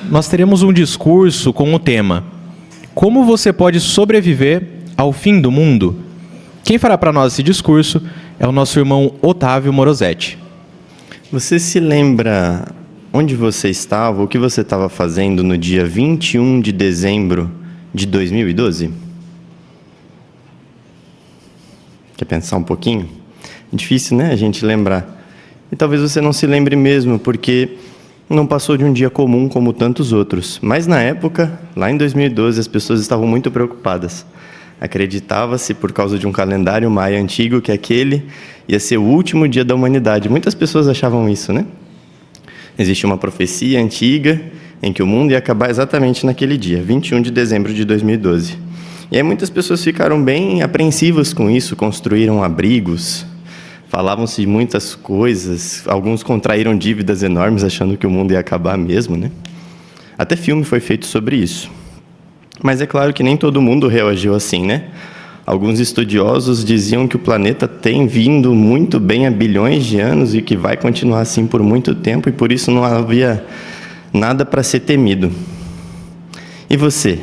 nós teremos um discurso com o tema Como você pode sobreviver ao fim do mundo? Quem fará para nós esse discurso é o nosso irmão Otávio Morosetti. Você se lembra onde você estava, o que você estava fazendo no dia 21 de dezembro de 2012? Quer pensar um pouquinho? É difícil, né, a gente lembrar. E talvez você não se lembre mesmo, porque não passou de um dia comum como tantos outros. Mas na época, lá em 2012, as pessoas estavam muito preocupadas. Acreditava-se, por causa de um calendário maia antigo, que aquele ia ser o último dia da humanidade. Muitas pessoas achavam isso, né? Existe uma profecia antiga em que o mundo ia acabar exatamente naquele dia, 21 de dezembro de 2012. E aí muitas pessoas ficaram bem apreensivas com isso, construíram abrigos, falavam-se de muitas coisas, alguns contraíram dívidas enormes achando que o mundo ia acabar mesmo, né? Até filme foi feito sobre isso. Mas é claro que nem todo mundo reagiu assim, né? Alguns estudiosos diziam que o planeta tem vindo muito bem há bilhões de anos e que vai continuar assim por muito tempo e por isso não havia nada para ser temido. E você?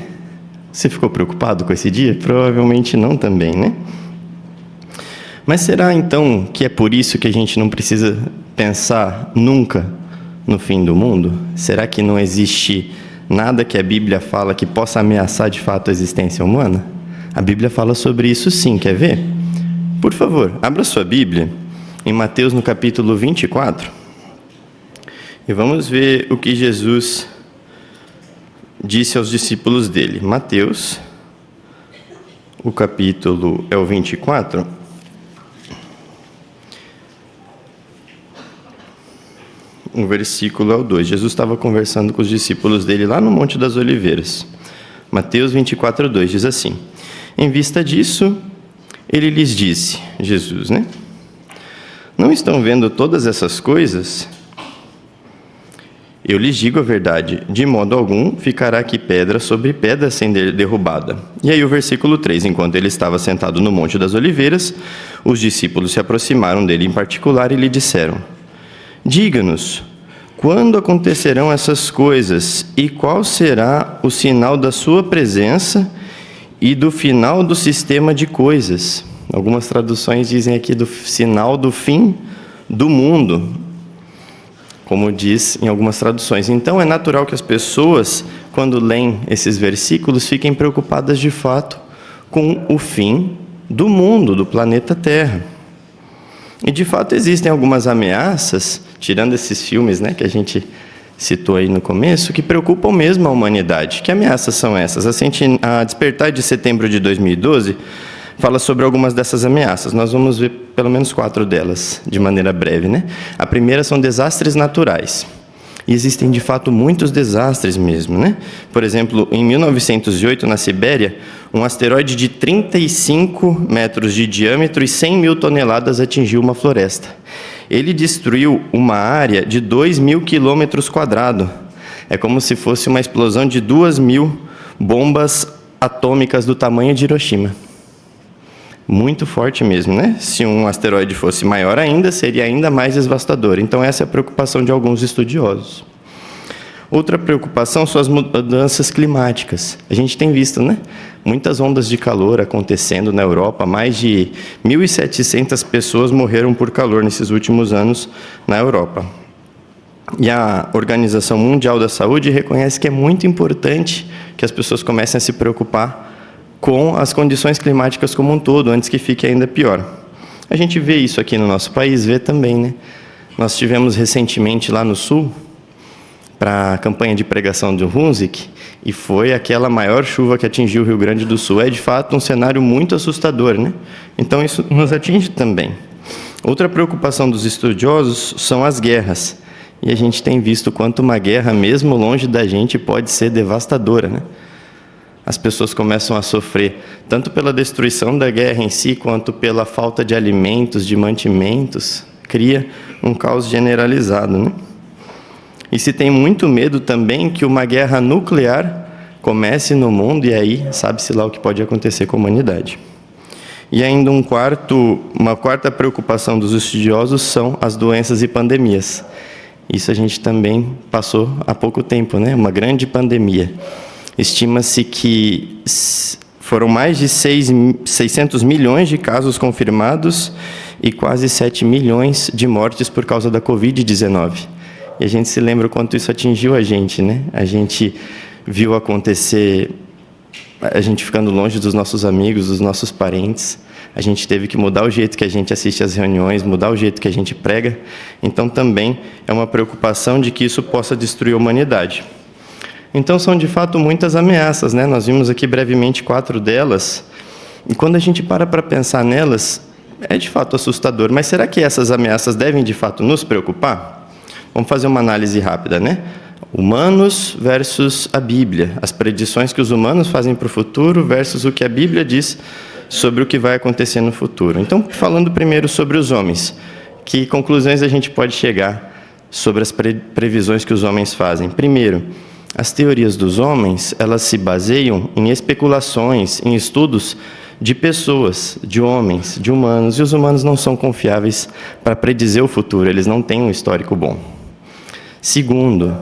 Você ficou preocupado com esse dia? Provavelmente não também, né? Mas será então que é por isso que a gente não precisa pensar nunca no fim do mundo? Será que não existe nada que a Bíblia fala que possa ameaçar de fato a existência humana? A Bíblia fala sobre isso sim, quer ver? Por favor, abra sua Bíblia em Mateus no capítulo 24 e vamos ver o que Jesus disse aos discípulos dele. Mateus, o capítulo é o 24. O versículo é o 2. Jesus estava conversando com os discípulos dele lá no Monte das Oliveiras. Mateus 24, 2 diz assim: Em vista disso, ele lhes disse, Jesus, né? Não estão vendo todas essas coisas? Eu lhes digo a verdade, de modo algum ficará aqui pedra sobre pedra sem derrubada. E aí o versículo 3, enquanto ele estava sentado no Monte das Oliveiras, os discípulos se aproximaram dele em particular e lhe disseram: Diga-nos, quando acontecerão essas coisas e qual será o sinal da sua presença e do final do sistema de coisas? Algumas traduções dizem aqui do sinal do fim do mundo, como diz em algumas traduções. Então é natural que as pessoas, quando leem esses versículos, fiquem preocupadas de fato com o fim do mundo, do planeta Terra. E de fato existem algumas ameaças, tirando esses filmes, né, que a gente citou aí no começo, que preocupam mesmo a humanidade. Que ameaças são essas? A Despertar de setembro de 2012 fala sobre algumas dessas ameaças. Nós vamos ver pelo menos 4 delas, de maneira breve, né? A primeira são desastres naturais. E existem, de fato, muitos desastres mesmo, né? Por exemplo, em 1908, na Sibéria, um asteroide de 35 metros de diâmetro e 100 mil toneladas atingiu uma floresta. Ele destruiu uma área de 2.000 quilômetros quadrados. É como se fosse uma explosão de 2.000 bombas atômicas do tamanho de Hiroshima. Muito forte mesmo, né? Se um asteroide fosse maior ainda, seria ainda mais devastador. Então essa é a preocupação de alguns estudiosos. Outra preocupação são as mudanças climáticas. A gente tem visto, né? Muitas ondas de calor acontecendo na Europa. Mais de 1.700 pessoas morreram por calor nesses últimos anos na Europa. E a Organização Mundial da Saúde reconhece que é muito importante que as pessoas comecem a se preocupar com as condições climáticas como um todo, antes que fique ainda pior. A gente vê isso aqui no nosso país, vê também, né? Nós tivemos recentemente lá no Sul, para a campanha de pregação do Hunziker, e foi aquela maior chuva que atingiu o Rio Grande do Sul. É, de fato, um cenário muito assustador, né? Então, isso nos atinge também. Outra preocupação dos estudiosos são as guerras. E a gente tem visto quanto uma guerra, mesmo longe da gente, pode ser devastadora, né? As pessoas começam a sofrer tanto pela destruição da guerra em si, quanto pela falta de alimentos, de mantimentos. Cria um caos generalizado, né? E se tem muito medo também que uma guerra nuclear comece no mundo, e aí sabe-se lá o que pode acontecer com a humanidade. E ainda uma quarta preocupação dos estudiosos são as doenças e pandemias. Isso a gente também passou há pouco tempo, né? Uma grande pandemia. Estima-se que foram mais de 600 milhões de casos confirmados e quase 7 milhões de mortes por causa da Covid-19. E a gente se lembra o quanto isso atingiu a gente, né? A gente viu acontecer, a gente ficando longe dos nossos amigos, dos nossos parentes. A gente teve que mudar o jeito que a gente assiste às reuniões, mudar o jeito que a gente prega. Então, também é uma preocupação de que isso possa destruir a humanidade. Então, são de fato muitas ameaças, né? Nós vimos aqui brevemente 4 delas. E quando a gente para pensar nelas, é de fato assustador. Mas será que essas ameaças devem de fato nos preocupar? Vamos fazer uma análise rápida, né? Humanos versus a Bíblia. As predições que os humanos fazem para o futuro versus o que a Bíblia diz sobre o que vai acontecer no futuro. Então, falando primeiro sobre os homens, que conclusões a gente pode chegar sobre as previsões que os homens fazem? Primeiro, as teorias dos homens, elas se baseiam em especulações, em estudos de pessoas, de homens, de humanos, e os humanos não são confiáveis para predizer o futuro, eles não têm um histórico bom. Segundo,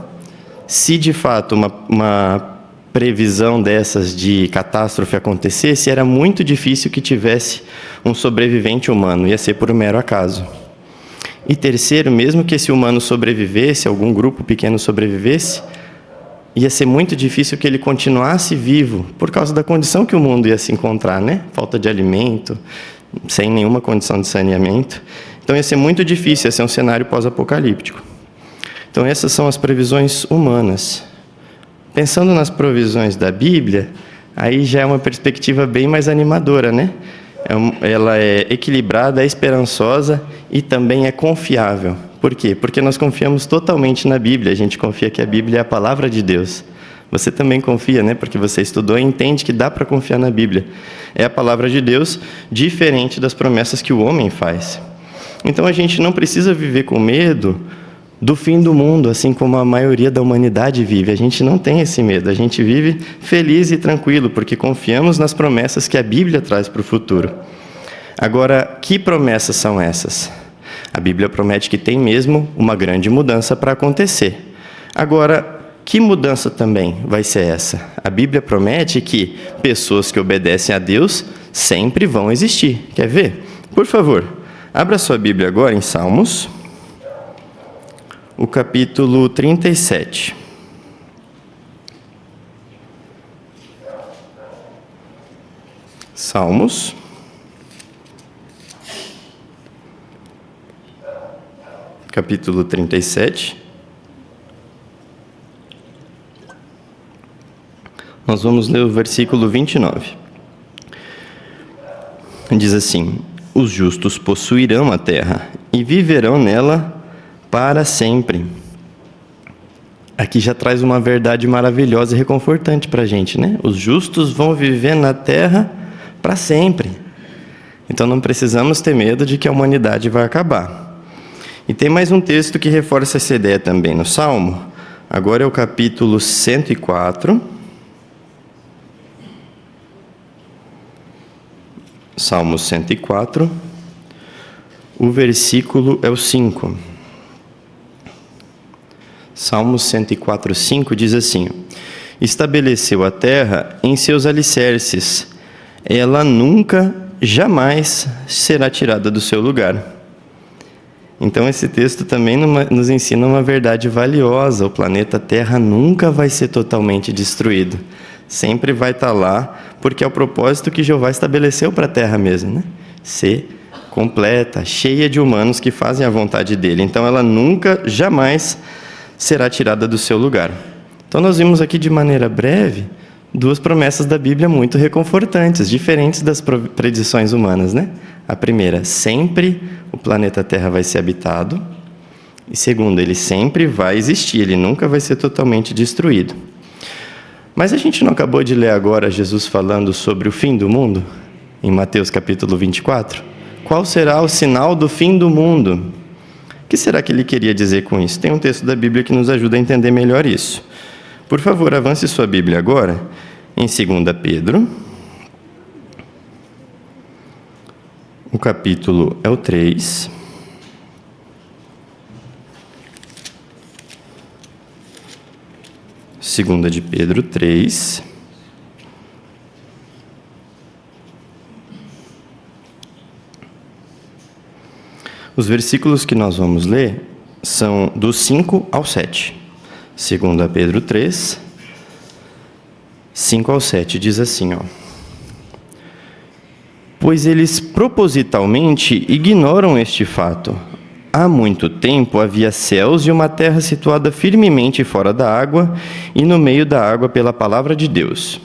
se de fato uma previsão dessas de catástrofe acontecesse, era muito difícil que tivesse um sobrevivente humano, ia ser por um mero acaso. E terceiro, mesmo que esse humano sobrevivesse, algum grupo pequeno sobrevivesse, ia ser muito difícil que ele continuasse vivo, por causa da condição que o mundo ia se encontrar, né? Falta de alimento, sem nenhuma condição de saneamento. Então ia ser muito difícil, ia ser um cenário pós-apocalíptico. Então essas são as previsões humanas. Pensando nas provisões da Bíblia, aí já é uma perspectiva bem mais animadora, né? Ela é equilibrada, é esperançosa e também é confiável. Por quê? Porque nós confiamos totalmente na Bíblia. A gente confia que a Bíblia é a palavra de Deus. Você também confia, né? Porque você estudou e entende que dá para confiar na Bíblia. É a palavra de Deus, diferente das promessas que o homem faz. Então a gente não precisa viver com medo do fim do mundo, assim como a maioria da humanidade vive. A gente não tem esse medo, a gente vive feliz e tranquilo, porque confiamos nas promessas que a Bíblia traz para o futuro. Agora, que promessas são essas? A Bíblia promete que tem mesmo uma grande mudança para acontecer. Agora, que mudança também vai ser essa? A Bíblia promete que pessoas que obedecem a Deus sempre vão existir. Quer ver? Por favor, abra sua Bíblia agora em Salmos, o capítulo 37. Salmos, capítulo 37. Nós vamos ler o versículo 29. Diz assim: os justos possuirão a terra e viverão nela para sempre. Aqui já traz uma verdade maravilhosa e reconfortante para a gente, né? Os justos vão viver na terra para sempre. Então não precisamos ter medo de que a humanidade vai acabar. E tem mais um texto que reforça essa ideia também no Salmo. Agora é o capítulo 104. Salmo 104. O versículo é o 5. Salmo 104, 5 diz assim: estabeleceu a terra em seus alicerces, ela nunca, jamais será tirada do seu lugar. Então esse texto também nos ensina uma verdade valiosa: o planeta Terra nunca vai ser totalmente destruído, sempre vai estar lá, porque é o propósito que Jeová estabeleceu para a Terra mesmo, né? Ser completa, cheia de humanos que fazem a vontade dele. Então ela nunca, jamais será tirada do seu lugar. Então nós vimos aqui de maneira breve 2 promessas da Bíblia muito reconfortantes, diferentes das predições humanas, né? A primeira, sempre o planeta Terra vai ser habitado. E segundo, ele sempre vai existir, ele nunca vai ser totalmente destruído. Mas a gente não acabou de ler agora Jesus falando sobre o fim do mundo? Em Mateus capítulo 24? Qual será o sinal do fim do mundo? O que será que ele queria dizer com isso? Tem um texto da Bíblia que nos ajuda a entender melhor isso. Por favor, avance sua Bíblia agora em 2 Pedro. O capítulo é o 3. Segunda de Pedro 3. Os versículos que nós vamos ler são do 5 ao 7. Segunda Pedro 3, 5 ao 7, diz assim, ó. Pois eles propositalmente ignoram este fato. Há muito tempo havia céus e uma terra situada firmemente fora da água e no meio da água pela palavra de Deus.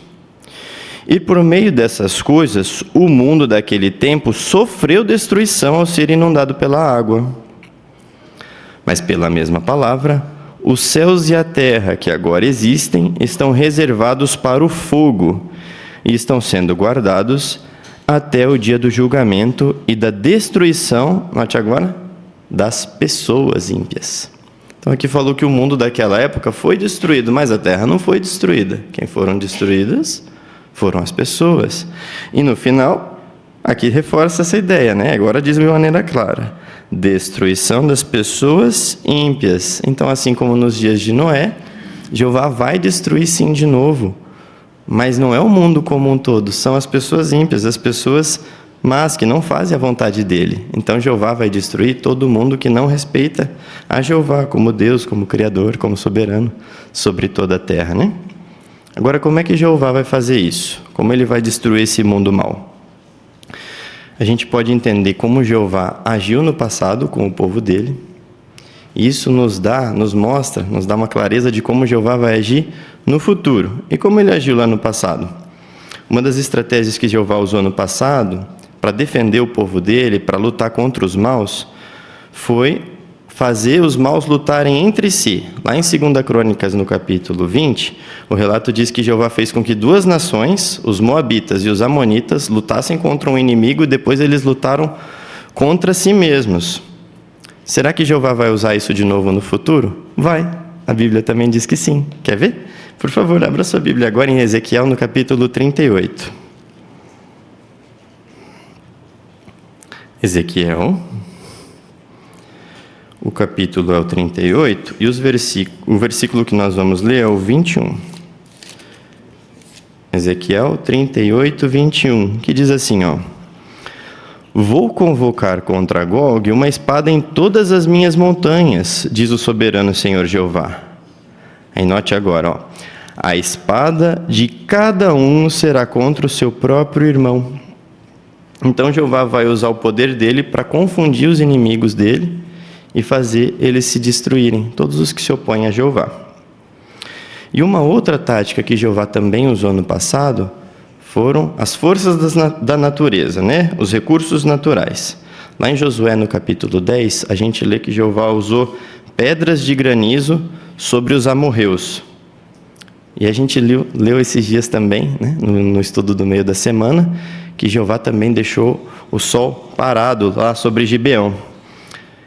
E por meio dessas coisas, o mundo daquele tempo sofreu destruição ao ser inundado pela água. Mas pela mesma palavra, os céus e a terra que agora existem estão reservados para o fogo e estão sendo guardados até o dia do julgamento e da destruição, note agora, das pessoas ímpias. Então aqui falou que o mundo daquela época foi destruído, mas a terra não foi destruída. Quem foram destruídas foram as pessoas. E no final, aqui reforça essa ideia, né? Agora diz de maneira clara: destruição das pessoas ímpias. Então, assim como nos dias de Noé, Jeová vai destruir sim de novo. Mas não é o mundo como um todo, são as pessoas ímpias, as pessoas más que não fazem a vontade dele. Então Jeová vai destruir todo mundo que não respeita a Jeová como Deus, como Criador, como soberano sobre toda a terra, né? Agora, como é que Jeová vai fazer isso? Como ele vai destruir esse mundo mau? A gente pode entender como Jeová agiu no passado com o povo dele. Isso nos dá uma clareza de como Jeová vai agir no futuro. E como ele agiu lá no passado? Uma das estratégias que Jeová usou no passado para defender o povo dele, para lutar contra os maus, foi fazer os maus lutarem entre si. Lá em 2 Crônicas, no capítulo 20, o relato diz que Jeová fez com que duas nações, os moabitas e os amonitas, lutassem contra um inimigo e depois eles lutaram contra si mesmos. Será que Jeová vai usar isso de novo no futuro? Vai. A Bíblia também diz que sim. Quer ver? Por favor, abra sua Bíblia agora em Ezequiel, no capítulo 38. Ezequiel, o capítulo é o 38, e o versículo que nós vamos ler é o 21. Ezequiel 38, 21, que diz assim, ó. Vou convocar contra Gog uma espada em todas as minhas montanhas, diz o soberano Senhor Jeová. Aí note agora, ó. A espada de cada um será contra o seu próprio irmão. Então Jeová vai usar o poder dele para confundir os inimigos dele e fazer eles se destruírem, todos os que se opõem a Jeová. E uma outra tática que Jeová também usou no passado foram as forças da natureza, né? Os recursos naturais. Lá em Josué, no capítulo 10, a gente lê que Jeová usou pedras de granizo sobre os amorreus. E a gente leu esses dias também, né? no estudo do meio da semana, que Jeová também deixou o sol parado lá sobre Gibeão.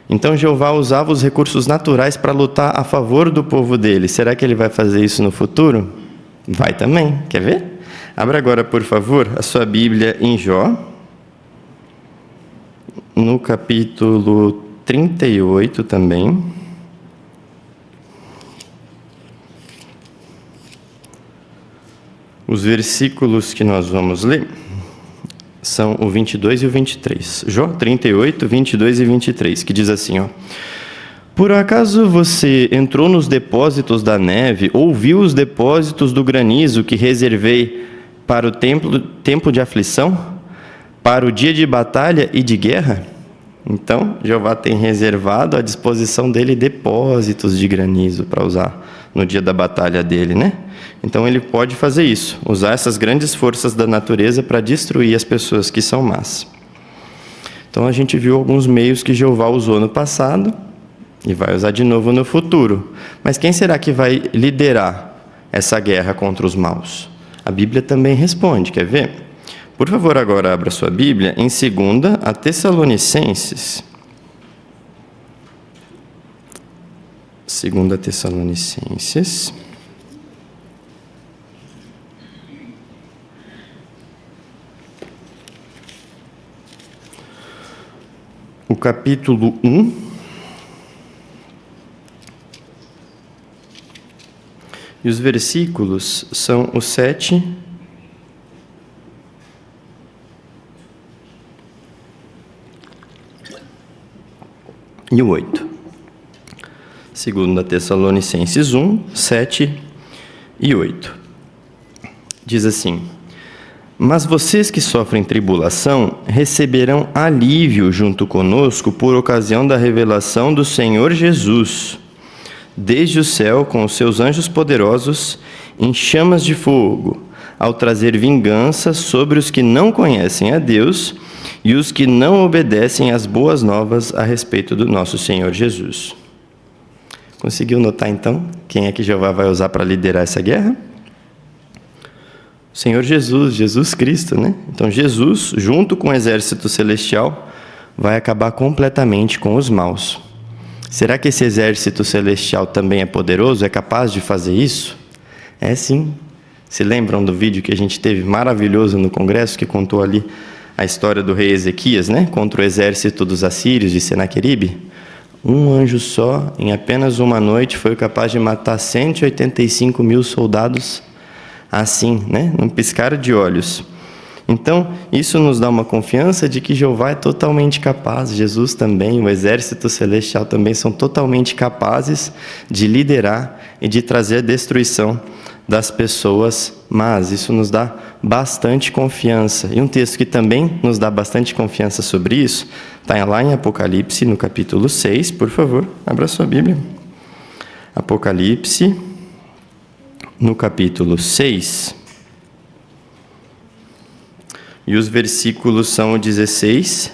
Então Jeová usava os recursos naturais para lutar a favor do povo dele. Será que ele vai fazer isso no futuro? Vai também. Quer ver? Abra agora, por favor, a sua Bíblia em Jó, no capítulo 38 também. Os versículos que nós vamos ler são o 22 e o 23. Jó 38, 22 e 23, que diz assim, ó. Por acaso você entrou nos depósitos da neve, ou viu os depósitos do granizo que reservei para o tempo de aflição, para o dia de batalha e de guerra? Então, Jeová tem reservado à disposição dele depósitos de granizo para usar no dia da batalha dele, né? Então, ele pode fazer isso, usar essas grandes forças da natureza para destruir as pessoas que são más. Então, a gente viu alguns meios que Jeová usou no passado e vai usar de novo no futuro. Mas quem será que vai liderar essa guerra contra os maus? A Bíblia também responde, quer ver? Por favor, agora abra sua Bíblia em 2 Tessalonicenses. 2 Tessalonicenses. O capítulo 1. E os versículos são o 7 e o 8. 2 Tessalonicenses 1, 7 e 8. Diz assim: Mas vocês que sofrem tribulação receberão alívio junto conosco por ocasião da revelação do Senhor Jesus, desde o céu com os seus anjos poderosos em chamas de fogo, ao trazer vingança sobre os que não conhecem a Deus e os que não obedecem às boas novas a respeito do nosso Senhor Jesus. Conseguiu notar então quem é que Jeová vai usar para liderar essa guerra? O Senhor Jesus, Jesus Cristo, né? Então Jesus, junto com o exército celestial, vai acabar completamente com os maus. Será que esse exército celestial também é poderoso? É capaz de fazer isso? É sim. Se lembram do vídeo que a gente teve maravilhoso no congresso, que contou ali a história do rei Ezequias, né? Contra o exército dos assírios de Senaqueribe? Um anjo só, em apenas uma noite, foi capaz de matar 185 mil soldados assim, né? Num piscar de olhos. Então, isso nos dá uma confiança de que Jeová é totalmente capaz, Jesus também, o exército celestial também são totalmente capazes de liderar e de trazer a destruição das pessoas más. Isso nos dá bastante confiança. E um texto que também nos dá bastante confiança sobre isso, está lá em Apocalipse, no capítulo 6, por favor, abra sua Bíblia. Apocalipse, no capítulo 6, e os versículos são o 16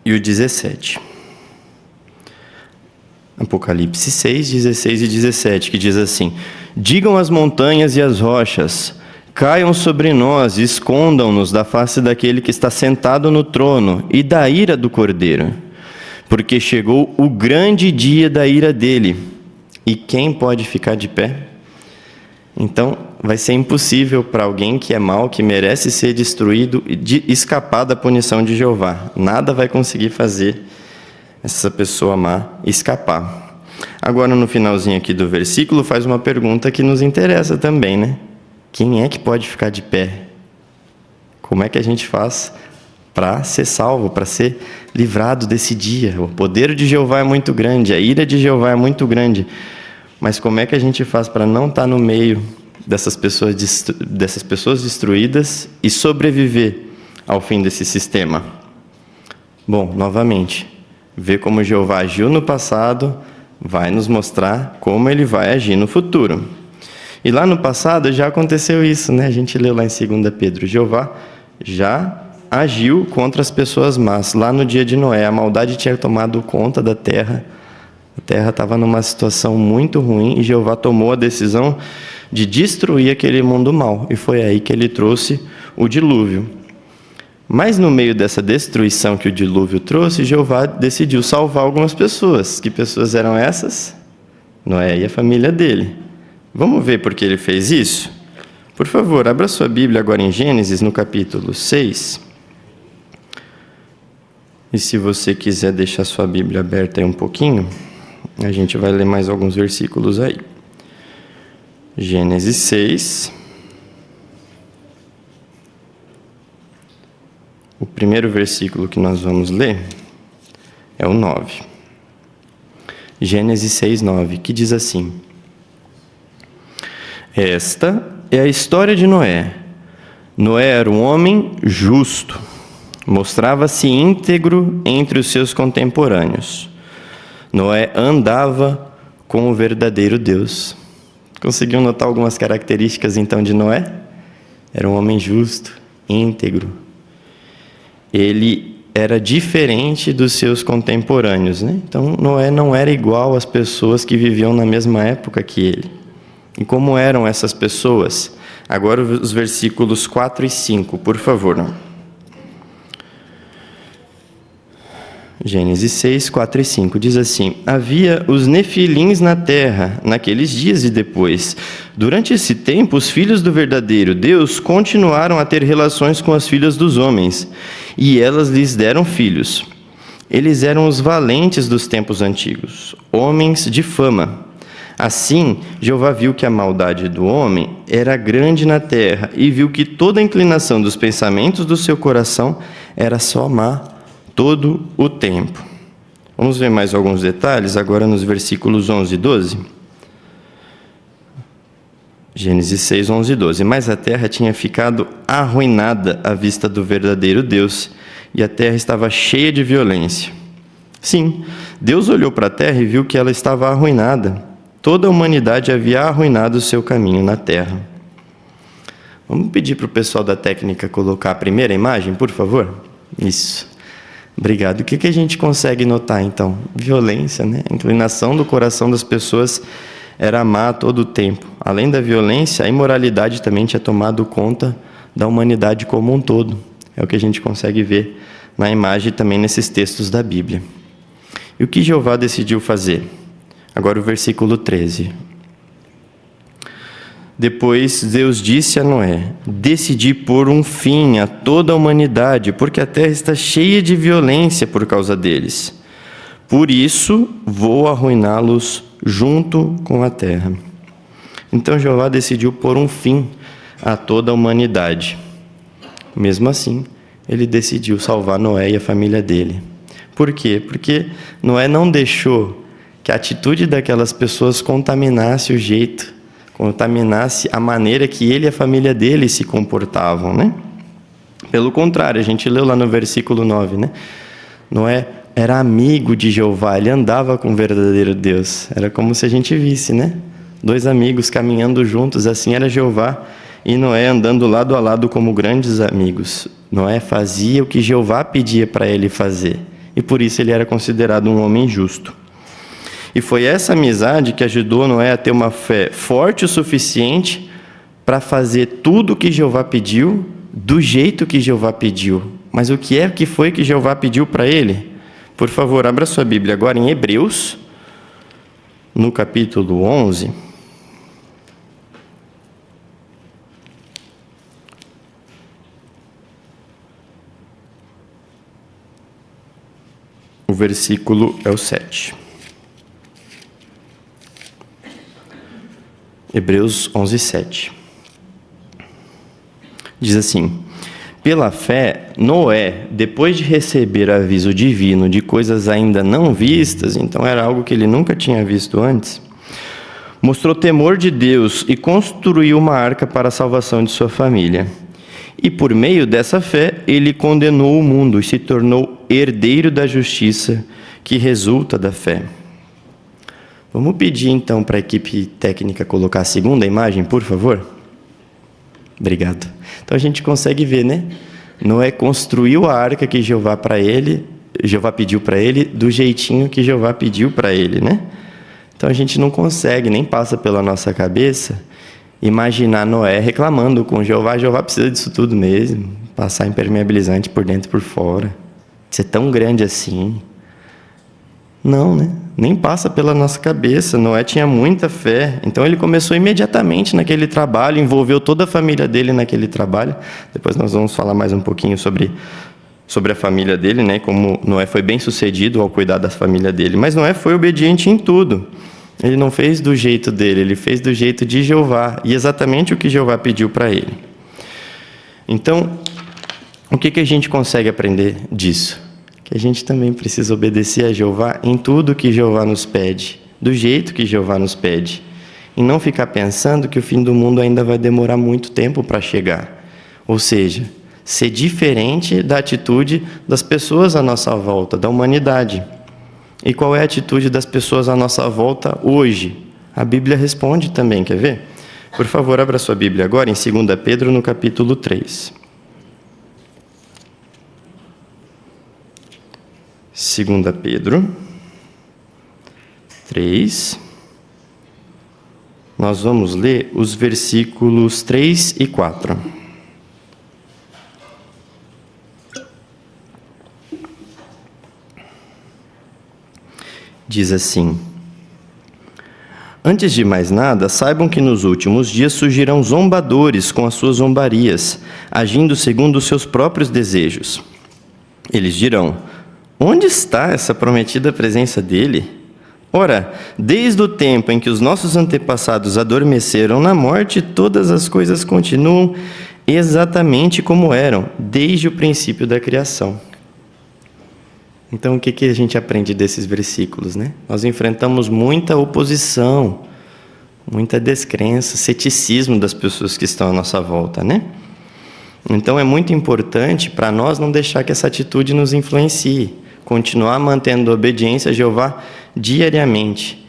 e o 17. Apocalipse 6, 16 e 17, que diz assim: Digam as montanhas e as rochas, caiam sobre nós e escondam-nos da face daquele que está sentado no trono e da ira do Cordeiro, porque chegou o grande dia da ira dele. E quem pode ficar de pé? Então, vai ser impossível para alguém que é mau, que merece ser destruído, de escapar da punição de Jeová. Nada vai conseguir fazer essa pessoa má escapar. Agora, no finalzinho aqui do versículo, faz uma pergunta que nos interessa também, né? Quem é que pode ficar de pé? Como é que a gente faz para ser salvo, para ser livrado desse dia? O poder de Jeová é muito grande, a ira de Jeová é muito grande. Mas como é que a gente faz para não estar no meio dessas pessoas destruídas e sobreviver ao fim desse sistema? Bom, novamente, ver como Jeová agiu no passado vai nos mostrar como ele vai agir no futuro. E lá no passado já aconteceu isso, né? A gente leu lá em 2 Pedro. Jeová já agiu contra as pessoas más. Lá no dia de Noé, a maldade tinha tomado conta da terra. A terra estava numa situação muito ruim e Jeová tomou a decisão de destruir aquele mundo mau. E foi aí que ele trouxe o dilúvio. Mas no meio dessa destruição que o dilúvio trouxe, Jeová decidiu salvar algumas pessoas. Que pessoas eram essas? Noé e a família dele. Vamos ver por que ele fez isso? Por favor, abra sua Bíblia agora em Gênesis, no capítulo 6. E se você quiser deixar sua Bíblia aberta aí um pouquinho, a gente vai ler mais alguns versículos aí. Gênesis 6. O primeiro versículo que nós vamos ler é o 9. Gênesis 6, 9, que diz assim: Esta é a história de Noé. Noé era um homem justo, mostrava-se íntegro entre os seus contemporâneos. Noé andava com o verdadeiro Deus. Conseguiu notar algumas características então de Noé? Era um homem justo, íntegro. Ele era diferente dos seus contemporâneos, né? Então Noé não era igual às pessoas que viviam na mesma época que ele. E como eram essas pessoas? Agora os versículos 4 e 5, por favor. Gênesis 6, 4 e 5 diz assim: Havia os nefilins na terra, naqueles dias e depois. Durante esse tempo, os filhos do verdadeiro Deus continuaram a ter relações com as filhas dos homens, e elas lhes deram filhos. Eles eram os valentes dos tempos antigos, homens de fama. Assim, Jeová viu que a maldade do homem era grande na terra e viu que toda a inclinação dos pensamentos do seu coração era só má todo o tempo. Vamos ver mais alguns detalhes agora nos versículos 11 e 12. Gênesis 6, 11 e 12. Mas a terra tinha ficado arruinada à vista do verdadeiro Deus, e a terra estava cheia de violência. Sim, Deus olhou para a terra e viu que ela estava arruinada. Toda a humanidade havia arruinado o seu caminho na terra. Vamos pedir para o pessoal da técnica colocar a primeira imagem, por favor? Isso. Obrigado. O que a gente consegue notar, então? Violência, né? A inclinação do coração das pessoas era má a todo o tempo. Além da violência, a imoralidade também tinha tomado conta da humanidade como um todo. É o que a gente consegue ver na imagem e também nesses textos da Bíblia. E o que Jeová decidiu fazer? Agora o versículo 13. Depois Deus disse a Noé: decidi pôr um fim a toda a humanidade, porque a terra está cheia de violência por causa deles. Por isso vou arruiná-los junto com a terra. Então Jeová decidiu pôr um fim a toda a humanidade. Mesmo assim, ele decidiu salvar Noé e a família dele. Por quê? Porque Noé não deixou que a atitude daquelas pessoas contaminasse o jeito, contaminasse a maneira que ele e a família dele se comportavam, né? Pelo contrário, a gente leu lá no versículo 9, né? Noé era amigo de Jeová, ele andava com o verdadeiro Deus. Era como se a gente visse, né? Dois amigos caminhando juntos, assim era Jeová e Noé andando lado a lado como grandes amigos. Noé fazia o que Jeová pedia para ele fazer, e por isso ele era considerado um homem justo. E foi essa amizade que ajudou Noé a ter uma fé forte o suficiente para fazer tudo o que Jeová pediu, do jeito que Jeová pediu. Mas o que foi que Jeová pediu para ele? Por favor, abra sua Bíblia agora em Hebreus, no capítulo 11. O versículo é o 7. Hebreus 11, 7. Diz assim: pela fé, Noé, depois de receber aviso divino de coisas ainda não vistas, então era algo que ele nunca tinha visto antes, mostrou temor de Deus e construiu uma arca para a salvação de sua família. E por meio dessa fé, ele condenou o mundo e se tornou herdeiro da justiça que resulta da fé. Vamos pedir então para a equipe técnica colocar a segunda imagem, por favor? Obrigado. Então a gente consegue ver, né? Noé construiu a arca que Jeová pediu para ele, do jeitinho que Jeová pediu para ele, né? Então a gente não consegue, nem passa pela nossa cabeça, imaginar Noé reclamando com Jeová: Jeová precisa disso tudo mesmo, passar impermeabilizante por dentro e por fora, ser tão grande assim. Não, né? Nem passa pela nossa cabeça. Noé tinha muita fé, então ele começou imediatamente naquele trabalho, envolveu toda a família dele naquele trabalho. Depois nós vamos falar mais um pouquinho sobre a família dele, né? Como Noé foi bem sucedido ao cuidar da família dele. Mas Noé foi obediente em tudo. Ele não fez do jeito dele, ele fez do jeito de Jeová, e exatamente o que Jeová pediu para ele. Então, o que a gente consegue aprender disso? Que a gente também precisa obedecer a Jeová em tudo que Jeová nos pede, do jeito que Jeová nos pede, e não ficar pensando que o fim do mundo ainda vai demorar muito tempo para chegar. Ou seja, ser diferente da atitude das pessoas à nossa volta, da humanidade. E qual é a atitude das pessoas à nossa volta hoje? A Bíblia responde também, quer ver? Por favor, abra sua Bíblia agora em 2 Pedro, no capítulo 3. 2 Pedro 3. Nós vamos ler os versículos 3 e 4. Diz assim: antes de mais nada, saibam que nos últimos dias surgirão zombadores com as suas zombarias, agindo segundo os seus próprios desejos. Eles dirão: onde está essa prometida presença dele? Ora, desde o tempo em que os nossos antepassados adormeceram na morte, todas as coisas continuam exatamente como eram, desde o princípio da criação. Então, o que a gente aprende desses versículos, né? Nós enfrentamos muita oposição, muita descrença, ceticismo das pessoas que estão à nossa volta, né? Então, é muito importante para nós não deixar que essa atitude nos influencie, continuar mantendo obediência a Jeová diariamente.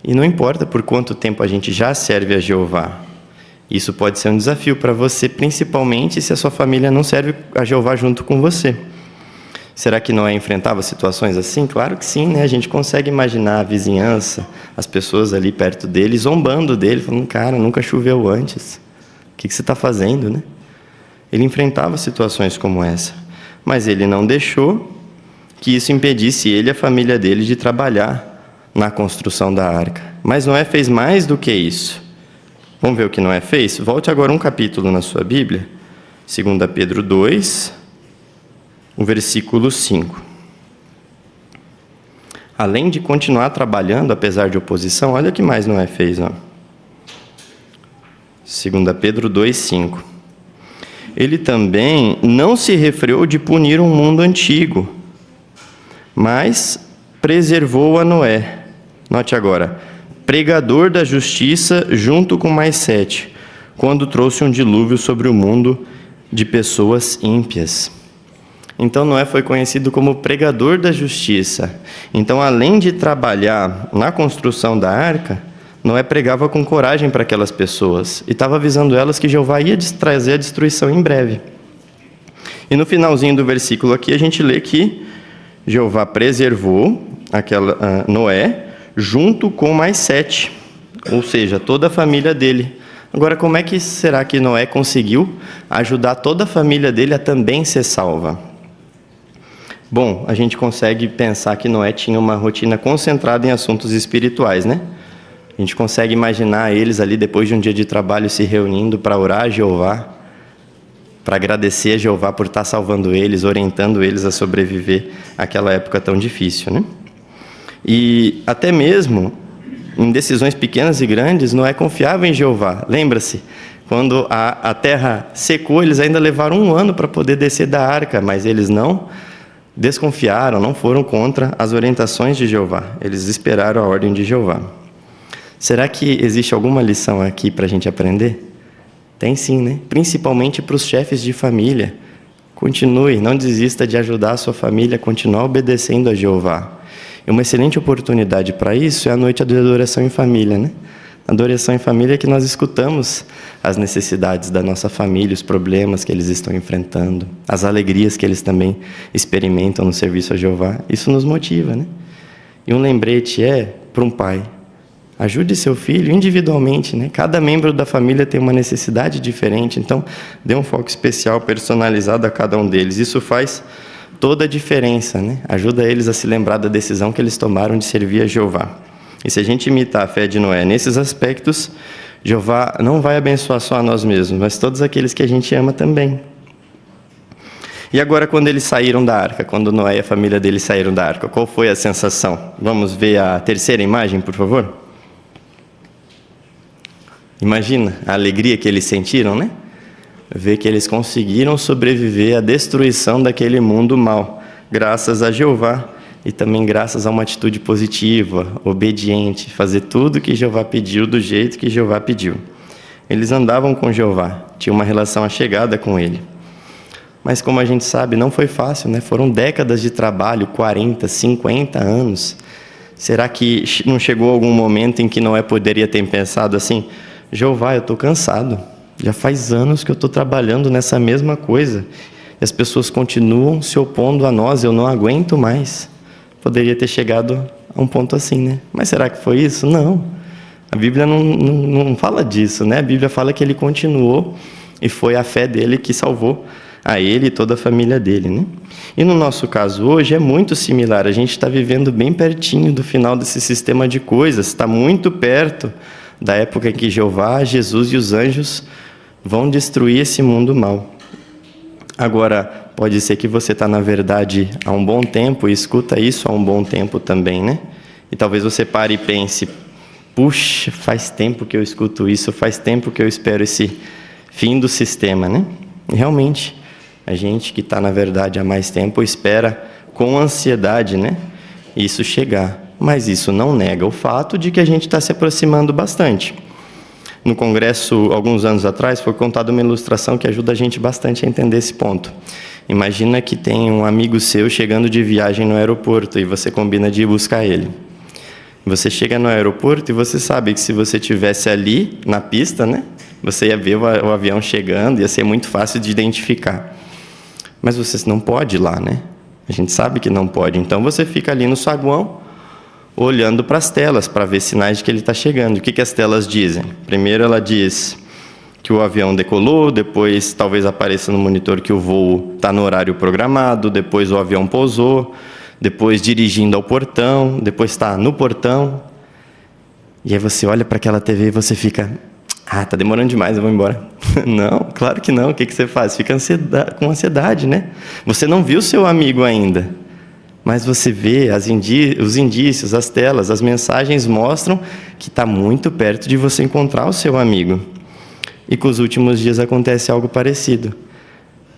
E não importa por quanto tempo a gente já serve a Jeová. Isso pode ser um desafio para você, principalmente se a sua família não serve a Jeová junto com você. Será que Noé enfrentava situações assim? Claro que sim, né? A gente consegue imaginar a vizinhança, as pessoas ali perto dele, zombando dele, falando, cara, nunca choveu antes. O que você está fazendo, né? Ele enfrentava situações como essa, mas ele não deixou que isso impedisse ele e a família dele de trabalhar na construção da arca. Mas Noé fez mais do que isso. Vamos ver o que Noé fez? Volte agora um capítulo na sua Bíblia, 2 Pedro 2, o versículo 5. Além de continuar trabalhando, apesar de oposição, olha o que mais Noé fez. 2 Pedro 2, 5. Ele também não se refreou de punir um mundo antigo, mas preservou a Noé. Note agora, pregador da justiça junto com mais 7, quando trouxe um dilúvio sobre o mundo de pessoas ímpias. Então Noé foi conhecido como pregador da justiça. Então, além de trabalhar na construção da arca, Noé pregava com coragem para aquelas pessoas e estava avisando elas que Jeová ia trazer a destruição em breve. E no finalzinho do versículo aqui a gente lê que Jeová preservou Noé junto com mais 7, ou seja, toda a família dele. Agora, como é que será que Noé conseguiu ajudar toda a família dele a também ser salva? Bom, a gente consegue pensar que Noé tinha uma rotina concentrada em assuntos espirituais, né? A gente consegue imaginar eles ali, depois de um dia de trabalho, se reunindo para orar a Jeová, para agradecer a Jeová por estar salvando eles, orientando eles a sobreviver àquela época tão difícil, né? E até mesmo em decisões pequenas e grandes, Noé confiava em Jeová. Lembra-se, quando a terra secou, eles ainda levaram 1 ano para poder descer da arca, mas eles não desconfiaram, não foram contra as orientações de Jeová. Eles esperaram a ordem de Jeová. Será que existe alguma lição aqui para a gente aprender? Tem sim, né? Principalmente para os chefes de família. Continue, não desista de ajudar a sua família a continuar obedecendo a Jeová. E uma excelente oportunidade para isso é a noite de adoração em família, né? Na adoração em família é que nós escutamos as necessidades da nossa família, os problemas que eles estão enfrentando, as alegrias que eles também experimentam no serviço a Jeová. Isso nos motiva, né? E um lembrete para um pai: ajude seu filho individualmente, né? Cada membro da família tem uma necessidade diferente, então dê um foco especial, personalizado a cada um deles. Isso faz toda a diferença, né? Ajuda eles a se lembrar da decisão que eles tomaram de servir a Jeová. E se a gente imitar a fé de Noé nesses aspectos, Jeová não vai abençoar só a nós mesmos, mas todos aqueles que a gente ama também. E agora, quando eles saíram da arca, quando Noé e a família dele saíram da arca, qual foi a sensação? Vamos ver a terceira imagem, por favor? Imagina a alegria que eles sentiram, né? Ver que eles conseguiram sobreviver à destruição daquele mundo mau, graças a Jeová e também graças a uma atitude positiva, obediente, fazer tudo que Jeová pediu do jeito que Jeová pediu. Eles andavam com Jeová, tinham uma relação achegada com ele. Mas como a gente sabe, não foi fácil, né? Foram décadas de trabalho, 40, 50 anos. Será que não chegou algum momento em que Noé poderia ter pensado assim: Jeová, eu estou cansado. Já faz anos que eu estou trabalhando nessa mesma coisa. E as pessoas continuam se opondo a nós, eu não aguento mais. Poderia ter chegado a um ponto assim, né? Mas será que foi isso? Não. A Bíblia não fala disso, né? A Bíblia fala que ele continuou e foi a fé dele que salvou a ele e toda a família dele, né? E no nosso caso hoje é muito similar. A gente está vivendo bem pertinho do final desse sistema de coisas. Está muito perto da época em que Jeová, Jesus e os anjos vão destruir esse mundo mau. Agora, pode ser que você está na verdade há um bom tempo e escuta isso há um bom tempo também, né? E talvez você pare e pense, puxa, faz tempo que eu escuto isso, faz tempo que eu espero esse fim do sistema, né? E realmente, a gente que está na verdade há mais tempo espera com ansiedade, né? Isso chegar. Mas isso não nega o fato de que a gente está se aproximando bastante. No congresso, alguns anos atrás, foi contada uma ilustração que ajuda a gente bastante a entender esse ponto. Imagina que tem um amigo seu chegando de viagem no aeroporto e você combina de ir buscar ele. Você chega no aeroporto e você sabe que se você estivesse ali na pista, né, você ia ver o avião chegando, ia ser muito fácil de identificar. Mas você não pode ir lá, né? A gente sabe que não pode. Então você fica ali no saguão, olhando para as telas, para ver sinais de que ele está chegando. O que as telas dizem? Primeiro ela diz que o avião decolou, depois talvez apareça no monitor que o voo está no horário programado, depois o avião pousou, depois dirigindo ao portão, depois está no portão. E aí você olha para aquela TV e você fica, está demorando demais, eu vou embora. Não, claro que não. O que você faz? Fica com ansiedade, né? Você não viu seu amigo ainda. Mas você vê os indícios, as telas, as mensagens mostram que está muito perto de você encontrar o seu amigo. E com os últimos dias acontece algo parecido.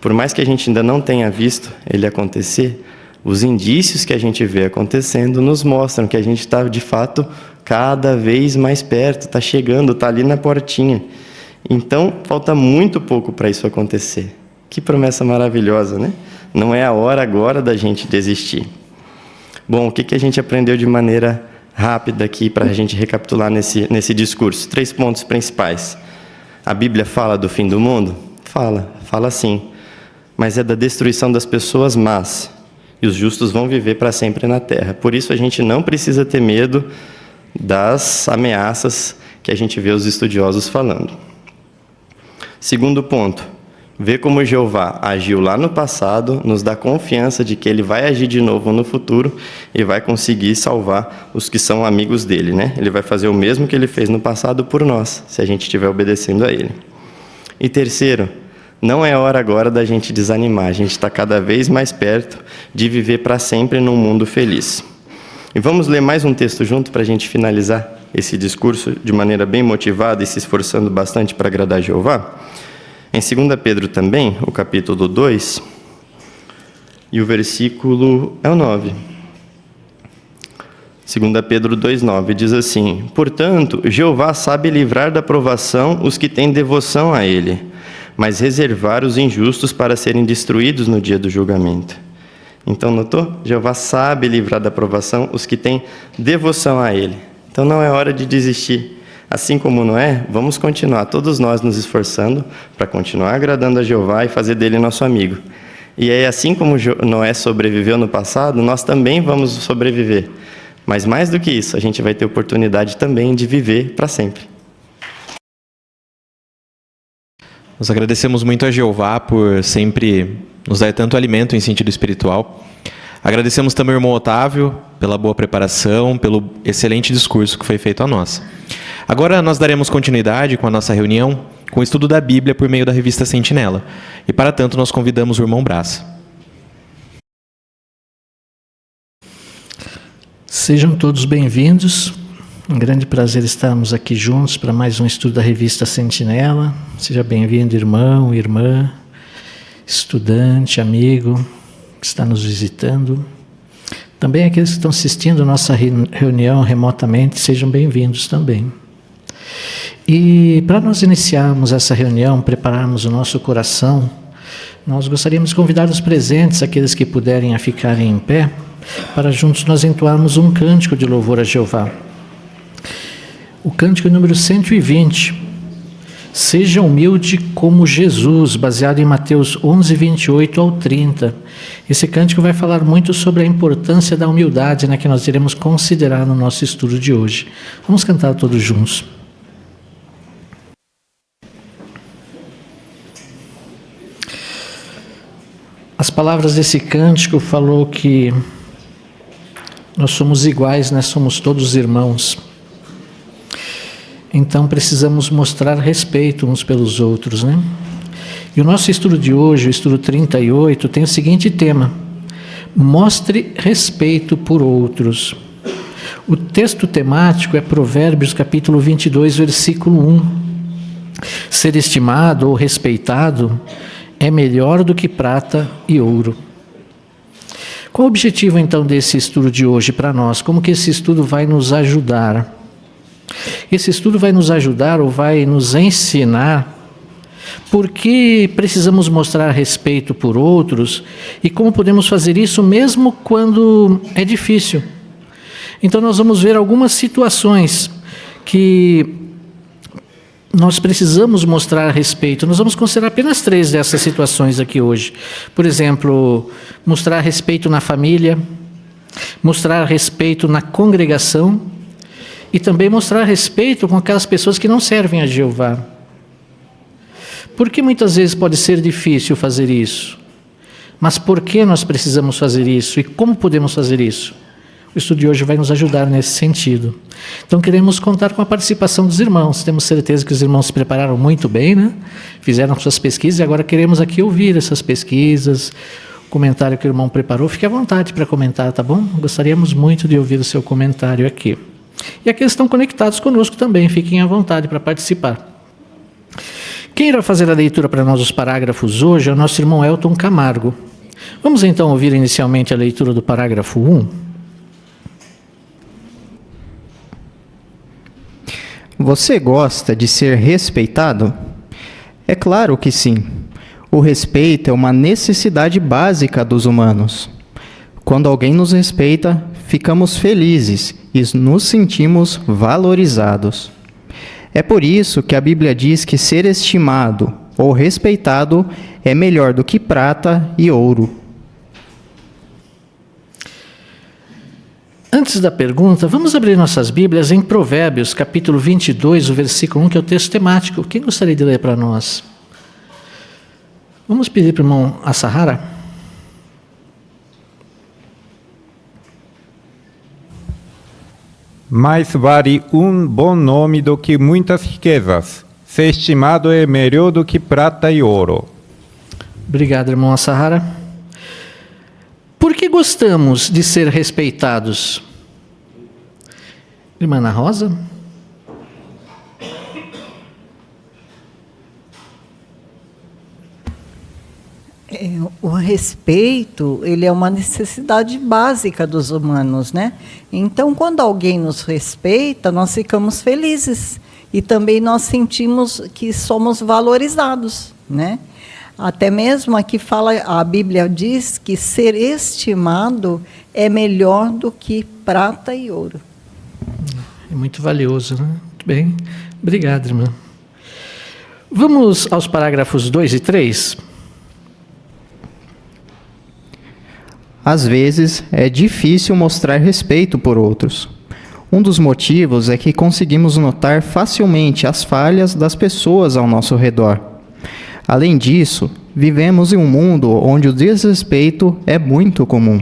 Por mais que a gente ainda não tenha visto ele acontecer, os indícios que a gente vê acontecendo nos mostram que a gente está, de fato, cada vez mais perto, está chegando, está ali na portinha. Então, falta muito pouco para isso acontecer. Que promessa maravilhosa, né? Não é a hora agora da gente desistir. Bom, o que a gente aprendeu de maneira rápida aqui para a gente recapitular nesse discurso? 3 pontos principais. A Bíblia fala do fim do mundo? Fala sim. Mas é da destruição das pessoas más. E os justos vão viver para sempre na terra. Por isso a gente não precisa ter medo das ameaças que a gente vê os estudiosos falando. Segundo ponto. Ver como Jeová agiu lá no passado nos dá confiança de que ele vai agir de novo no futuro e vai conseguir salvar os que são amigos dele, né? Ele vai fazer o mesmo que ele fez no passado por nós, se a gente estiver obedecendo a ele. E terceiro, não é hora agora da gente desanimar, a gente está cada vez mais perto de viver para sempre num mundo feliz. E vamos ler mais um texto junto para a gente finalizar esse discurso de maneira bem motivada e se esforçando bastante para agradar Jeová? Em 2 Pedro também, o capítulo 2, e o versículo é o 9. 2 Pedro 2,9 diz assim: Portanto, Jeová sabe livrar da provação os que têm devoção a Ele, mas reservar os injustos para serem destruídos no dia do julgamento. Então, notou? Jeová sabe livrar da provação os que têm devoção a Ele. Então, não é hora de desistir. Assim como Noé, vamos continuar, todos nós nos esforçando para continuar agradando a Jeová e fazer dele nosso amigo. E aí, assim como Noé sobreviveu no passado, nós também vamos sobreviver. Mas mais do que isso, a gente vai ter oportunidade também de viver para sempre. Nós agradecemos muito a Jeová por sempre nos dar tanto alimento em sentido espiritual. Agradecemos também ao irmão Otávio pela boa preparação, pelo excelente discurso que foi feito a nós. Agora nós daremos continuidade com a nossa reunião com o estudo da Bíblia por meio da revista Sentinela. E para tanto nós convidamos o irmão Brás. Sejam todos bem-vindos. Um grande prazer estarmos aqui juntos para mais um estudo da revista Sentinela. Seja bem-vindo, irmão, irmã, estudante, amigo que está nos visitando. Também aqueles que estão assistindo a nossa reunião remotamente, sejam bem-vindos também. E para nós iniciarmos essa reunião, prepararmos o nosso coração, nós gostaríamos de convidar os presentes, aqueles que puderem a ficarem em pé, para juntos nós entoarmos um cântico de louvor a Jeová. O cântico número 120. Seja humilde como Jesus, baseado em Mateus 11, 28 ao 30. Esse cântico vai falar muito sobre a importância da humildade, né, que nós iremos considerar no nosso estudo de hoje. Vamos cantar todos juntos. As palavras desse cântico falou que nós somos iguais, né? Somos todos irmãos. Então precisamos mostrar respeito uns pelos outros, né? E o nosso estudo de hoje, o estudo 38, tem o seguinte tema: mostre respeito por outros. O texto temático é Provérbios capítulo 22, versículo 1. Ser estimado ou respeitado é melhor do que prata e ouro. Qual o objetivo então desse estudo de hoje para nós? Como que esse estudo vai nos ajudar? Esse estudo vai nos ajudar ou vai nos ensinar por que precisamos mostrar respeito por outros e como podemos fazer isso mesmo quando é difícil. Então nós vamos ver algumas situações que nós precisamos mostrar respeito. Nós vamos considerar apenas 3 dessas situações aqui hoje. Por exemplo, mostrar respeito na família, mostrar respeito na congregação e também mostrar respeito com aquelas pessoas que não servem a Jeová. Por que muitas vezes pode ser difícil fazer isso? Mas por que nós precisamos fazer isso e como podemos fazer isso? O estudo de hoje vai nos ajudar nesse sentido. Então queremos contar com a participação dos irmãos. Temos certeza que os irmãos se prepararam muito bem, né? Fizeram suas pesquisas e agora queremos aqui ouvir essas pesquisas, o comentário que o irmão preparou. Fique à vontade para comentar, tá bom? Gostaríamos muito de ouvir o seu comentário aqui. E aqueles que estão conectados conosco também, fiquem à vontade para participar. Quem irá fazer a leitura para nós dos parágrafos hoje é o nosso irmão Elton Camargo. Vamos então ouvir inicialmente a leitura do parágrafo 1. Você gosta de ser respeitado? É claro que sim. O respeito é uma necessidade básica dos humanos. Quando alguém nos respeita, ficamos felizes e nos sentimos valorizados. É por isso que a Bíblia diz que ser estimado ou respeitado é melhor do que prata e ouro. Antes da pergunta, vamos abrir nossas Bíblias em Provérbios, capítulo 22, o versículo 1, que é o texto temático. Quem gostaria de ler para nós? Vamos pedir para o irmão Asahara. Mais vale um bom nome do que muitas riquezas. Ser estimado é melhor do que prata e ouro. Obrigado, irmão Asahara. Por que gostamos de ser respeitados? Irmã Ana Rosa? O respeito, ele é uma necessidade básica dos humanos, né? Então, quando alguém nos respeita, nós ficamos felizes. E também nós sentimos que somos valorizados, né? Até mesmo aqui fala, a Bíblia diz que ser estimado é melhor do que prata e ouro. É muito valioso, né? Muito bem. Obrigado, irmã. Vamos aos parágrafos 2 e 3. Às vezes, é difícil mostrar respeito por outros. Um dos motivos é que conseguimos notar facilmente as falhas das pessoas ao nosso redor. Além disso, vivemos em um mundo onde o desrespeito é muito comum.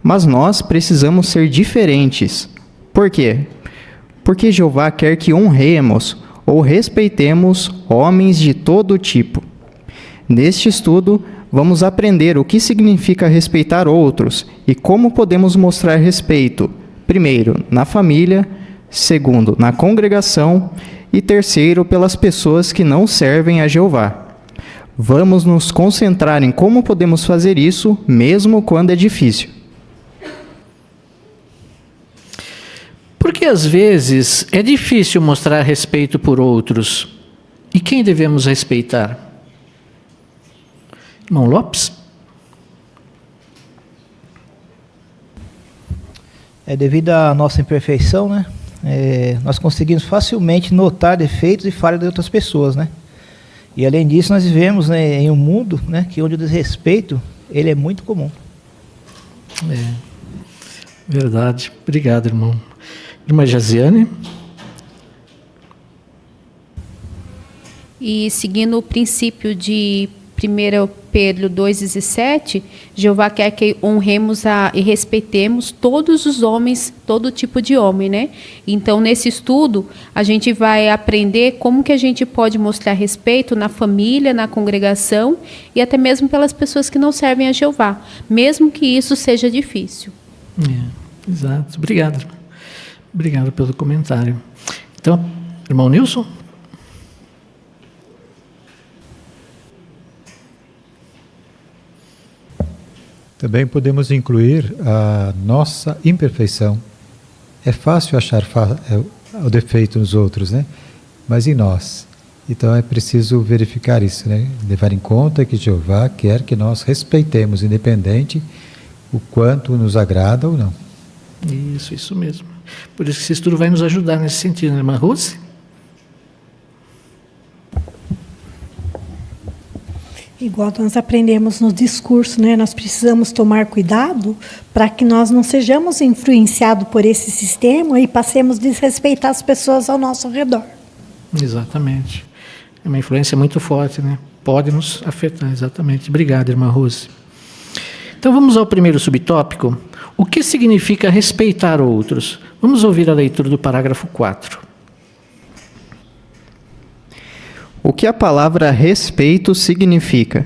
Mas nós precisamos ser diferentes. Por quê? Porque Jeová quer que honremos ou respeitemos homens de todo tipo. Neste estudo, vamos aprender o que significa respeitar outros e como podemos mostrar respeito, primeiro, na família, segundo, na congregação e terceiro, pelas pessoas que não servem a Jeová. Vamos nos concentrar em como podemos fazer isso, mesmo quando é difícil. Porque às vezes é difícil mostrar respeito por outros. E quem devemos respeitar? Irmão Lopes? Devido à nossa imperfeição, né? Nós conseguimos facilmente notar defeitos e falhas de outras pessoas, né? E além disso, nós vivemos, né, em um mundo, né, onde o desrespeito ele é muito comum. Verdade. Obrigado, irmão. Irmã Jaziane? E seguindo o princípio de 1 Pedro 2,17, Jeová quer que honremos e respeitemos todos os homens, todo tipo de homem, né? Então, nesse estudo, a gente vai aprender como que a gente pode mostrar respeito na família, na congregação e até mesmo pelas pessoas que não servem a Jeová, mesmo que isso seja difícil. Exato. Obrigado. Obrigado pelo comentário. Então, irmão Nilson? Também podemos incluir a nossa imperfeição. É fácil achar o defeito nos outros, né? Mas em nós. Então é preciso verificar isso, né? Levar em conta que Jeová quer que nós respeitemos, independente o quanto nos agrada ou não. Isso mesmo. Por isso que esse estudo vai nos ajudar nesse sentido, né, irmã Rose? Igual nós aprendemos no discurso, né? Nós precisamos tomar cuidado para que nós não sejamos influenciados por esse sistema e passemos a desrespeitar as pessoas ao nosso redor. Exatamente. É uma influência muito forte, né? Pode nos afetar, exatamente. Obrigado, irmã Rose. Então vamos ao primeiro subtópico. O que significa respeitar outros? Vamos ouvir a leitura do parágrafo 4. O que a palavra respeito significa?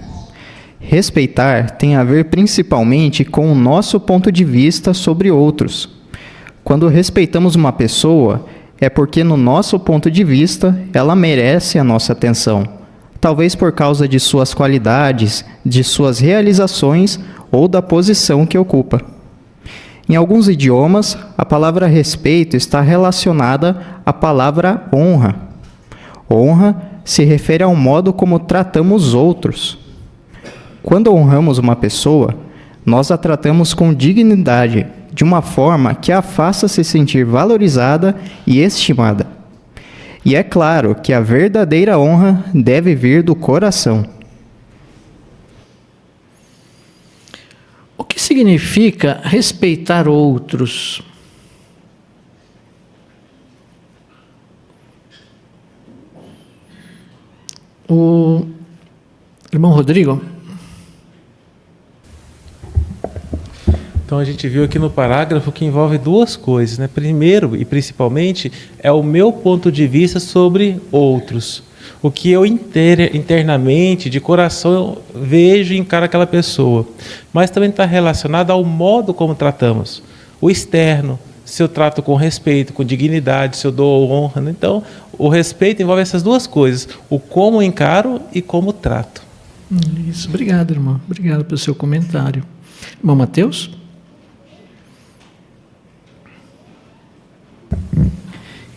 Respeitar tem a ver principalmente com o nosso ponto de vista sobre outros. Quando respeitamos uma pessoa, é porque no nosso ponto de vista ela merece a nossa atenção, talvez por causa de suas qualidades, de suas realizações ou da posição que ocupa. Em alguns idiomas, a palavra respeito está relacionada à palavra honra. Honra se refere ao modo como tratamos outros. Quando honramos uma pessoa, nós a tratamos com dignidade, de uma forma que a faça se sentir valorizada e estimada. E é claro que a verdadeira honra deve vir do coração. O que significa respeitar outros? O irmão Rodrigo? Então a gente viu aqui no parágrafo que envolve duas coisas, né? Primeiro e principalmente é o meu ponto de vista sobre outros. O que eu internamente, de coração, vejo e encaro aquela pessoa. Mas também está relacionado ao modo como tratamos. O externo, se eu trato com respeito, com dignidade, se eu dou honra. Né? Então, o respeito envolve essas duas coisas. O como encaro e como trato. Isso. Obrigado, irmão. Obrigado pelo seu comentário. Irmão Mateus?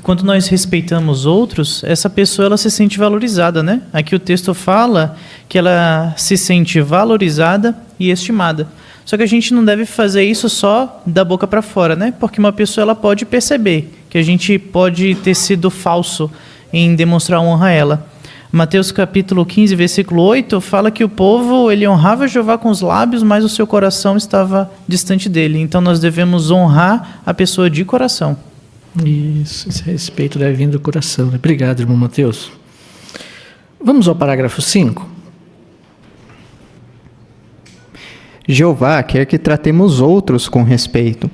Quando nós respeitamos outros, essa pessoa ela se sente valorizada, né? Aqui o texto fala que ela se sente valorizada e estimada. Só que a gente não deve fazer isso só da boca para fora, né? Porque uma pessoa ela pode perceber que a gente pode ter sido falso em demonstrar honra a ela. Mateus capítulo 15, versículo 8, fala que o povo ele honrava Jeová com os lábios, mas o seu coração estava distante dele. Então nós devemos honrar a pessoa de coração. Isso, esse respeito deve vir do coração. Obrigado, irmão Mateus. Vamos ao parágrafo 5. Jeová quer que tratemos outros com respeito.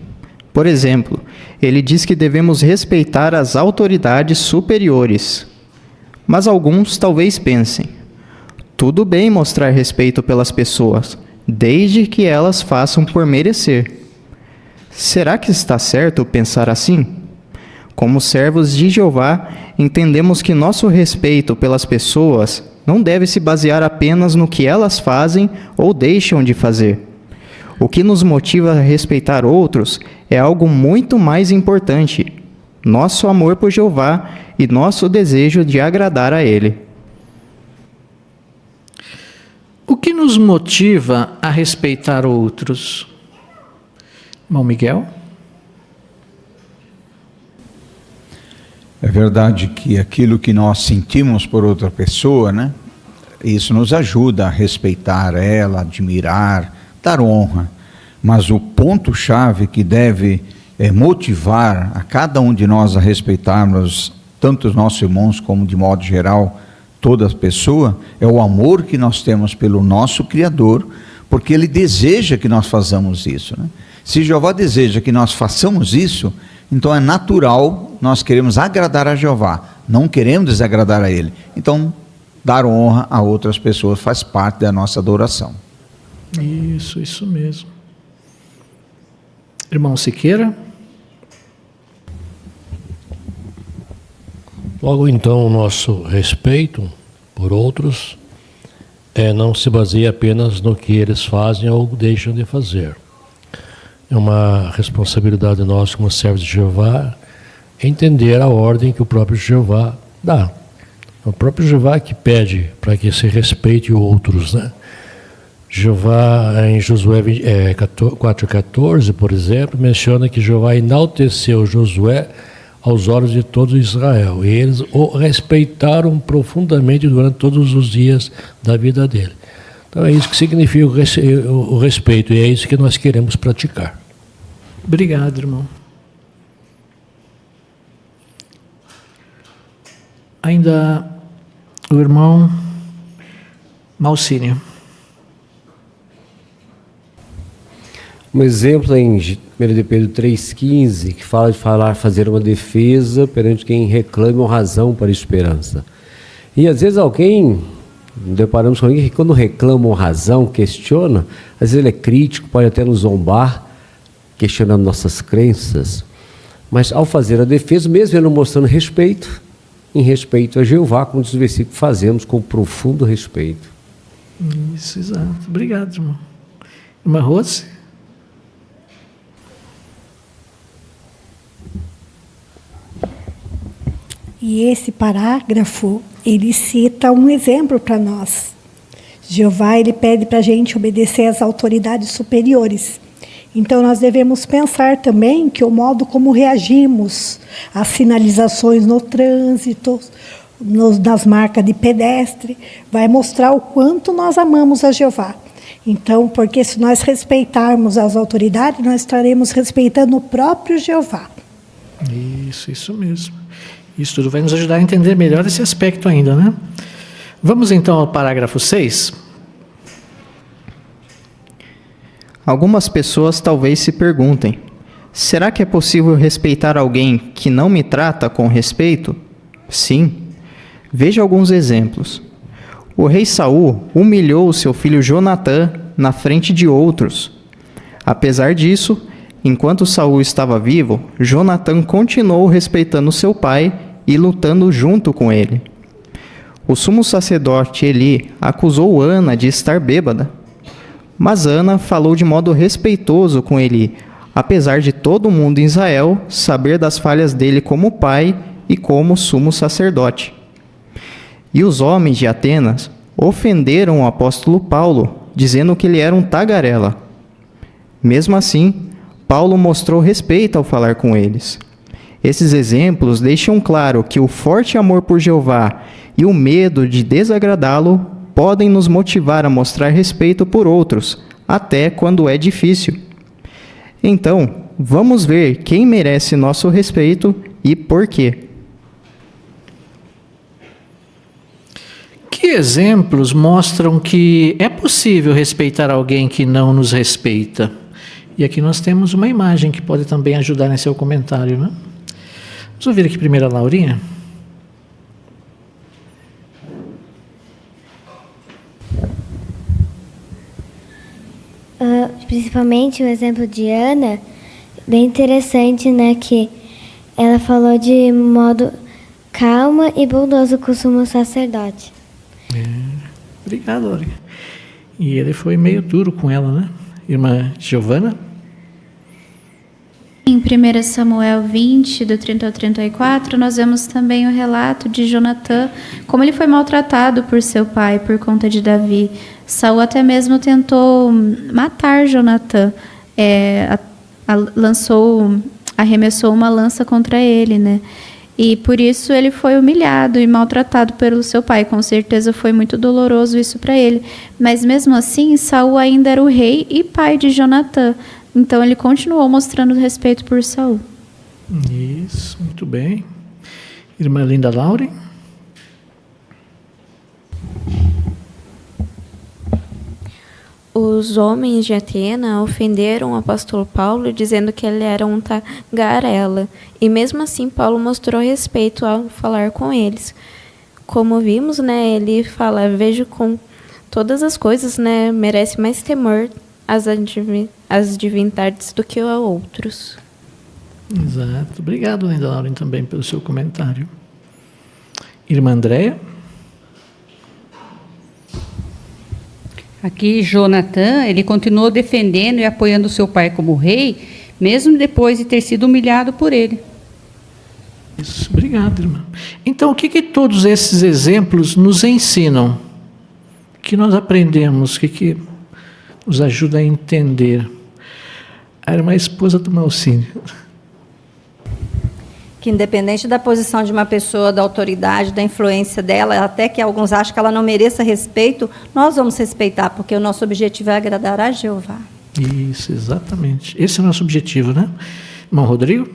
Por exemplo, ele diz que devemos respeitar as autoridades superiores. Mas alguns talvez pensem: tudo bem mostrar respeito pelas pessoas, desde que elas façam por merecer. Será que está certo pensar assim? Como servos de Jeová, entendemos que nosso respeito pelas pessoas não deve se basear apenas no que elas fazem ou deixam de fazer. O que nos motiva a respeitar outros é algo muito mais importante: nosso amor por Jeová e nosso desejo de agradar a Ele. O que nos motiva a respeitar outros? Irmão Miguel? É verdade que aquilo que nós sentimos por outra pessoa, né? Isso nos ajuda a respeitar ela, admirar, dar honra. Mas o ponto-chave que deve motivar a cada um de nós a respeitarmos tanto os nossos irmãos como, de modo geral, toda a pessoa, é o amor que nós temos pelo nosso Criador, porque Ele deseja que nós façamos isso, né? Se Jeová deseja que nós façamos isso, então é natural nós queremos agradar a Jeová, não queremos desagradar a Ele. Então, dar honra a outras pessoas faz parte da nossa adoração. Isso mesmo. Irmão Siqueira. Logo então, o nosso respeito por outros não se baseia apenas no que eles fazem ou deixam de fazer. É uma responsabilidade nossa como servos de Jeová entender a ordem que o próprio Jeová dá. É o próprio Jeová que pede para que se respeite outros, né? Jeová, em Josué 4,14, por exemplo, menciona que Jeová enalteceu Josué aos olhos de todo Israel, e eles o respeitaram profundamente durante todos os dias da vida dele. Então é isso que significa o respeito, e é isso que nós queremos praticar. Obrigado, irmão. Ainda o irmão Malcínio. Um exemplo em 1 de Pedro 3,15, que fala de fazer uma defesa perante quem reclama uma razão para a esperança. E às vezes deparamos com alguém que quando reclama uma razão, questiona, às vezes ele é crítico, pode até nos zombar, questionando nossas crenças. Mas ao fazer a defesa, mesmo ele mostrando respeito, em respeito a Jeová, como diz o versículo, fazemos com profundo respeito. Isso, exato. Obrigado, irmão. Irmã Rose? E esse parágrafo, ele cita um exemplo para nós. Jeová, ele pede para a gente obedecer às autoridades superiores. Então, nós devemos pensar também que o modo como reagimos às sinalizações no trânsito, nas marcas de pedestre, vai mostrar o quanto nós amamos a Jeová. Então, porque se nós respeitarmos as autoridades, nós estaremos respeitando o próprio Jeová. Isso mesmo. Isso tudo vai nos ajudar a entender melhor esse aspecto ainda, né? Vamos então ao parágrafo 6. Algumas pessoas talvez se perguntem: será que é possível respeitar alguém que não me trata com respeito? Sim. Veja alguns exemplos. O rei Saul humilhou o seu filho Jonatã na frente de outros. Apesar disso, enquanto Saul estava vivo, Jonatã continuou respeitando seu pai e lutando junto com ele. O sumo sacerdote Eli acusou Ana de estar bêbada, mas Ana falou de modo respeitoso com Eli, apesar de todo mundo em Israel saber das falhas dele como pai e como sumo sacerdote. E os homens de Atenas ofenderam o apóstolo Paulo, dizendo que ele era um tagarela. Mesmo assim, Paulo mostrou respeito ao falar com eles. Esses exemplos deixam claro que o forte amor por Jeová e o medo de desagradá-lo podem nos motivar a mostrar respeito por outros, até quando é difícil. Então, vamos ver quem merece nosso respeito e por quê. Que exemplos mostram que é possível respeitar alguém que não nos respeita? E aqui nós temos uma imagem que pode também ajudar nesse seu comentário, né? Vamos ouvir aqui primeiro a Laurinha. Principalmente o exemplo de Ana, bem interessante, né? Que ela falou de modo calma e bondoso com o sumo sacerdote. Obrigado, Laurinha. E ele foi meio duro com ela, né? Irmã Giovana? Em 1 Samuel 20, do 30 ao 34, nós vemos também o relato de Jonatã, como ele foi maltratado por seu pai por conta de Davi. Saul até mesmo tentou matar Jonatã, arremessou uma lança contra ele, né? E por isso ele foi humilhado e maltratado pelo seu pai. Com certeza foi muito doloroso isso para ele. Mas mesmo assim, Saul ainda era o rei e pai de Jonatã. Então ele continuou mostrando respeito por Saul. Isso, muito bem. Irmã Linda Lauren? O os homens de Atena ofenderam o apóstolo Paulo, dizendo que ele era um tagarela. E mesmo assim, Paulo mostrou respeito ao falar com eles. Como vimos, né, ele fala, vejo com todas as coisas, né, merece mais temor às divindades do que a outros. Exato. Obrigado, Linda Lauren, também pelo seu comentário. Irmã Andréia? Aqui, Jonatã, ele continuou defendendo e apoiando seu pai como rei, mesmo depois de ter sido humilhado por ele. Isso, obrigado, irmã. Então, o que todos esses exemplos nos ensinam? O que nós aprendemos? O que nos ajuda a entender? A irmã esposa do Malcínio. Que independente da posição de uma pessoa, da autoridade, da influência dela, até que alguns acham que ela não mereça respeito, nós vamos respeitar, porque o nosso objetivo é agradar a Jeová. Isso, exatamente. Esse é o nosso objetivo, né? Irmão Rodrigo?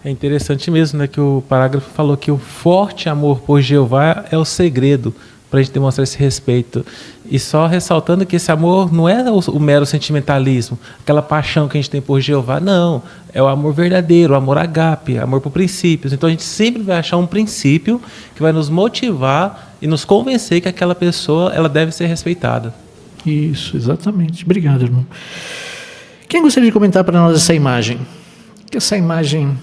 É interessante mesmo, né, que o parágrafo falou que o forte amor por Jeová é o segredo para a gente demonstrar esse respeito. E só ressaltando que esse amor não é o mero sentimentalismo, aquela paixão que a gente tem por Jeová, não. É o amor verdadeiro, o amor agape, amor por princípios. Então a gente sempre vai achar um princípio que vai nos motivar e nos convencer que aquela pessoa ela deve ser respeitada. Isso, exatamente. Obrigado, irmão. Quem gostaria de comentar para nós essa imagem? Que essa imagem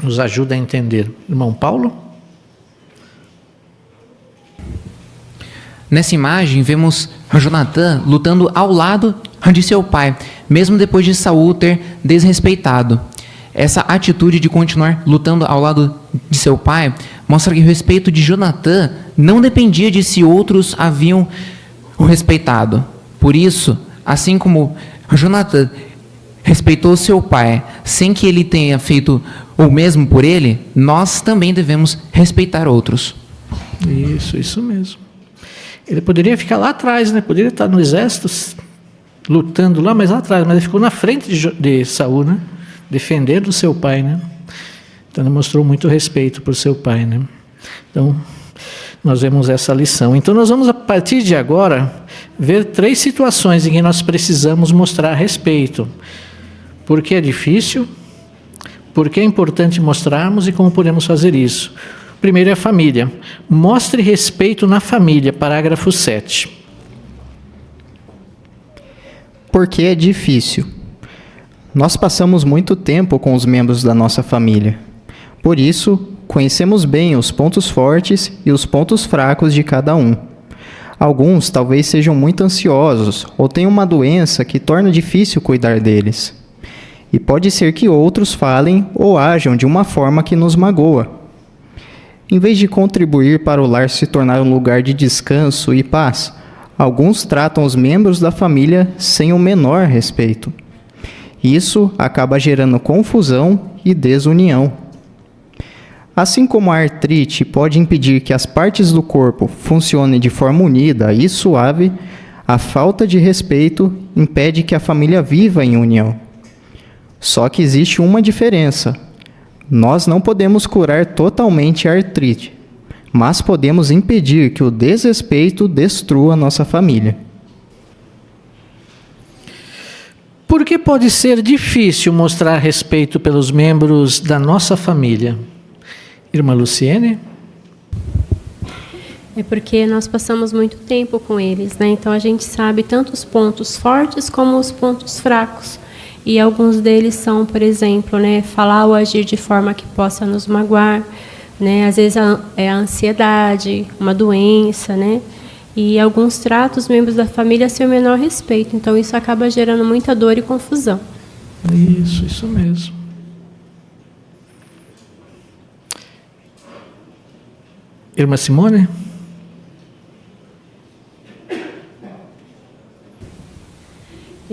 nos ajuda a entender. Irmão Paulo? Nessa imagem, vemos Jonatã lutando ao lado de seu pai, mesmo depois de Saul ter desrespeitado. Essa atitude de continuar lutando ao lado de seu pai mostra que o respeito de Jonatã não dependia de se outros haviam o respeitado. Por isso, assim como Jonatã respeitou seu pai sem que ele tenha feito o mesmo por ele, nós também devemos respeitar outros. Isso mesmo. Ele poderia ficar lá atrás, né? Poderia estar no exército lutando lá, mas lá atrás, mas ele ficou na frente de Saul, né? Defendendo o seu pai, né? Então ele mostrou muito respeito por seu pai, né? Então nós vemos essa lição. Então nós vamos a partir de agora ver 3 situações em que nós precisamos mostrar respeito. Por que é difícil? Por que é importante mostrarmos e como podemos fazer isso? Primeiro é a família. Mostre respeito na família, parágrafo 7. Porque é difícil. Nós passamos muito tempo com os membros da nossa família. Por isso, conhecemos bem os pontos fortes e os pontos fracos de cada um. Alguns talvez sejam muito ansiosos ou tenham uma doença que torna difícil cuidar deles. E pode ser que outros falem ou ajam de uma forma que nos magoa. Em vez de contribuir para o lar se tornar um lugar de descanso e paz, alguns tratam os membros da família sem o menor respeito. Isso acaba gerando confusão e desunião. Assim como a artrite pode impedir que as partes do corpo funcionem de forma unida e suave, a falta de respeito impede que a família viva em união. Só que existe uma diferença. Nós não podemos curar totalmente a artrite, mas podemos impedir que o desrespeito destrua nossa família. Por que pode ser difícil mostrar respeito pelos membros da nossa família? Irmã Luciene? É porque nós passamos muito tempo com eles, né? Então a gente sabe tanto os pontos fortes como os pontos fracos. E alguns deles são, por exemplo, né, falar ou agir de forma que possa nos magoar, né? Às vezes é a ansiedade, uma doença, né? E alguns tratam os membros da família sem o menor respeito. Então isso acaba gerando muita dor e confusão. Isso mesmo. Irmã Simone?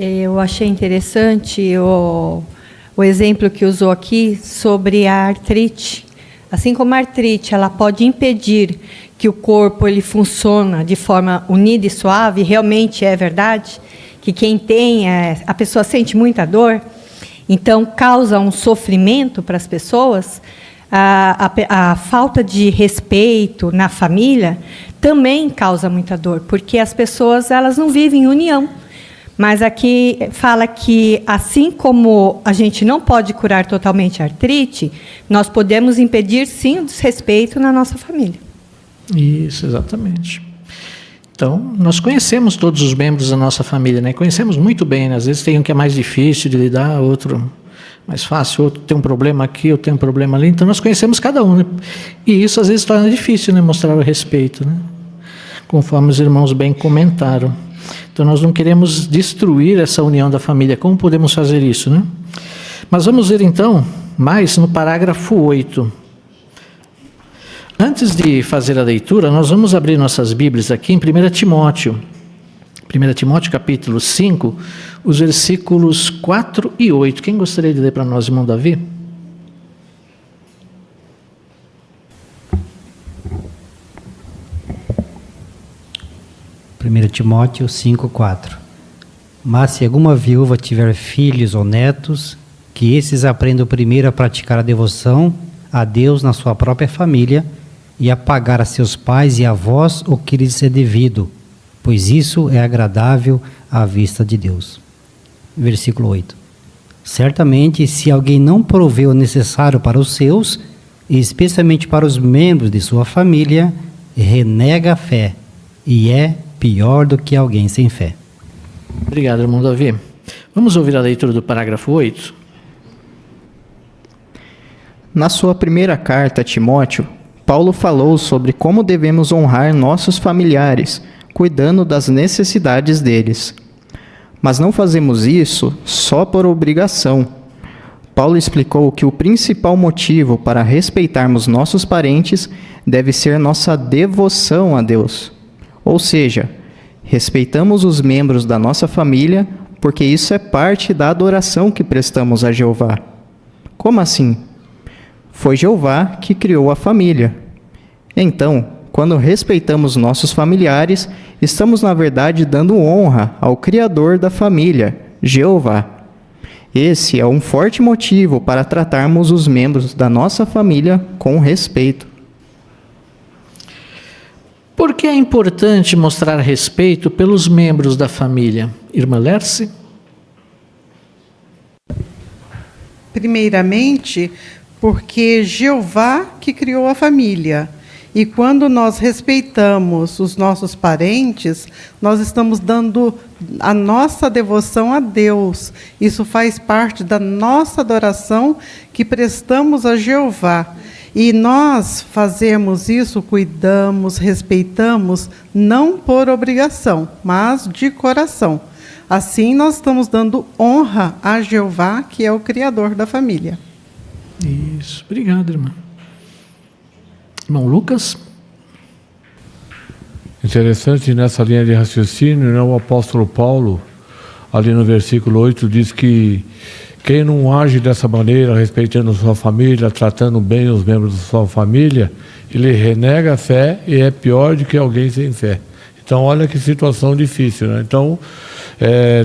Eu achei interessante o exemplo que usou aqui sobre a artrite. Assim como a artrite, ela pode impedir que o corpo ele funcione de forma unida e suave, realmente é verdade, que quem tem, a pessoa sente muita dor, então causa um sofrimento para as pessoas. A falta de respeito na família também causa muita dor, porque as pessoas elas não vivem em união. Mas aqui fala que, assim como a gente não pode curar totalmente a artrite, nós podemos impedir, sim, o desrespeito na nossa família. Isso, exatamente. Então, nós conhecemos todos os membros da nossa família, né? Conhecemos muito bem, né? Às vezes tem um que é mais difícil de lidar, outro mais fácil, outro tem um problema aqui, outro tem um problema ali. Então, nós conhecemos cada um, né? E isso, às vezes, torna difícil, né? Mostrar o respeito, né? Conforme os irmãos bem comentaram. Então, nós não queremos destruir essa união da família. Como podemos fazer isso, né? Mas vamos ver, então, mais no parágrafo 8. Antes de fazer a leitura, nós vamos abrir nossas Bíblias aqui em 1 Timóteo. 1 Timóteo, capítulo 5, os versículos 4 e 8. Quem gostaria de ler para nós, irmão Davi? Timóteo 5:4. Mas se alguma viúva tiver filhos ou netos, que esses aprendam primeiro a praticar a devoção a Deus na sua própria família e a pagar a seus pais e avós o que lhes é devido, pois isso é agradável à vista de Deus. Versículo 8. Certamente, se alguém não provê o necessário para os seus, e especialmente para os membros de sua família, renega a fé e é pior do que alguém sem fé. Obrigado, irmão Davi. Vamos ouvir a leitura do parágrafo 8. Na sua primeira carta a Timóteo, Paulo falou sobre como devemos honrar nossos familiares, cuidando das necessidades deles. Mas não fazemos isso só por obrigação. Paulo explicou que o principal motivo para respeitarmos nossos parentes deve ser nossa devoção a Deus. Ou seja, respeitamos os membros da nossa família porque isso é parte da adoração que prestamos a Jeová. Como assim? Foi Jeová que criou a família. Então, quando respeitamos nossos familiares, estamos na verdade dando honra ao Criador da família, Jeová. Esse é um forte motivo para tratarmos os membros da nossa família com respeito. Por que é importante mostrar respeito pelos membros da família? Irmã Lerce? Primeiramente, porque Jeová que criou a família. E quando nós respeitamos os nossos parentes, nós estamos dando a nossa devoção a Deus. Isso faz parte da nossa adoração que prestamos a Jeová. E nós fazemos isso, cuidamos, respeitamos, não por obrigação, mas de coração. Assim, nós estamos dando honra a Jeová, que é o Criador da família. Isso. Obrigado, irmã. Irmão Lucas? Interessante nessa linha de raciocínio, né, o apóstolo Paulo, ali no versículo 8, diz que quem não age dessa maneira, respeitando sua família, tratando bem os membros da sua família, ele renega a fé e é pior do que alguém sem fé. Então, olha que situação difícil, né? Então,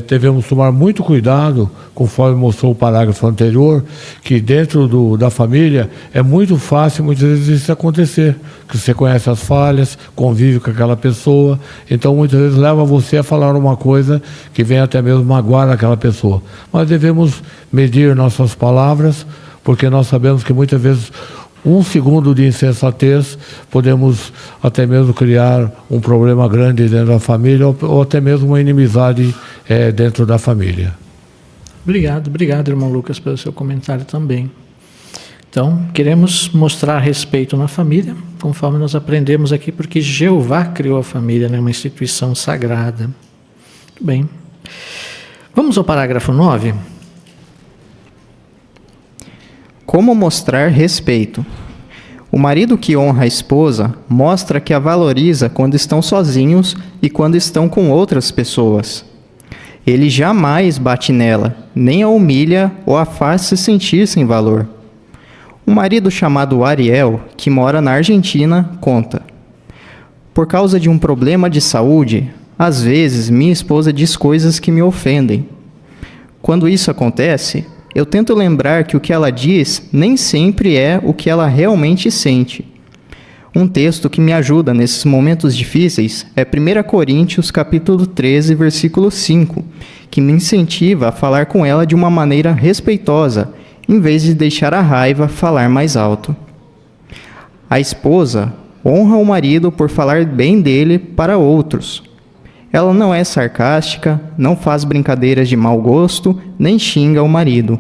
devemos tomar muito cuidado, conforme mostrou o parágrafo anterior, que dentro da família é muito fácil muitas vezes isso acontecer, que você conhece as falhas, convive com aquela pessoa, então muitas vezes leva você a falar uma coisa que vem até mesmo magoar aquela pessoa. Mas devemos medir nossas palavras, porque nós sabemos que muitas vezes um segundo de insensatez, podemos até mesmo criar um problema grande dentro da família ou até mesmo uma inimizade dentro da família. Obrigado, irmão Lucas, pelo seu comentário também. Então, queremos mostrar respeito na família, conforme nós aprendemos aqui, porque Jeová criou a família, né, uma instituição sagrada. Muito bem. Vamos ao parágrafo 9. Como mostrar respeito? O marido que honra a esposa mostra que a valoriza quando estão sozinhos e quando estão com outras pessoas. Ele jamais bate nela, nem a humilha ou a faz se sentir sem valor. Um marido chamado Ariel, que mora na Argentina, conta: por causa de um problema de saúde, às vezes minha esposa diz coisas que me ofendem. Quando isso acontece, eu tento lembrar que o que ela diz nem sempre é o que ela realmente sente. Um texto que me ajuda nesses momentos difíceis é 1 Coríntios capítulo 13, versículo 5, que me incentiva a falar com ela de uma maneira respeitosa, em vez de deixar a raiva falar mais alto. A esposa honra o marido por falar bem dele para outros. Ela não é sarcástica, não faz brincadeiras de mau gosto, nem xinga o marido.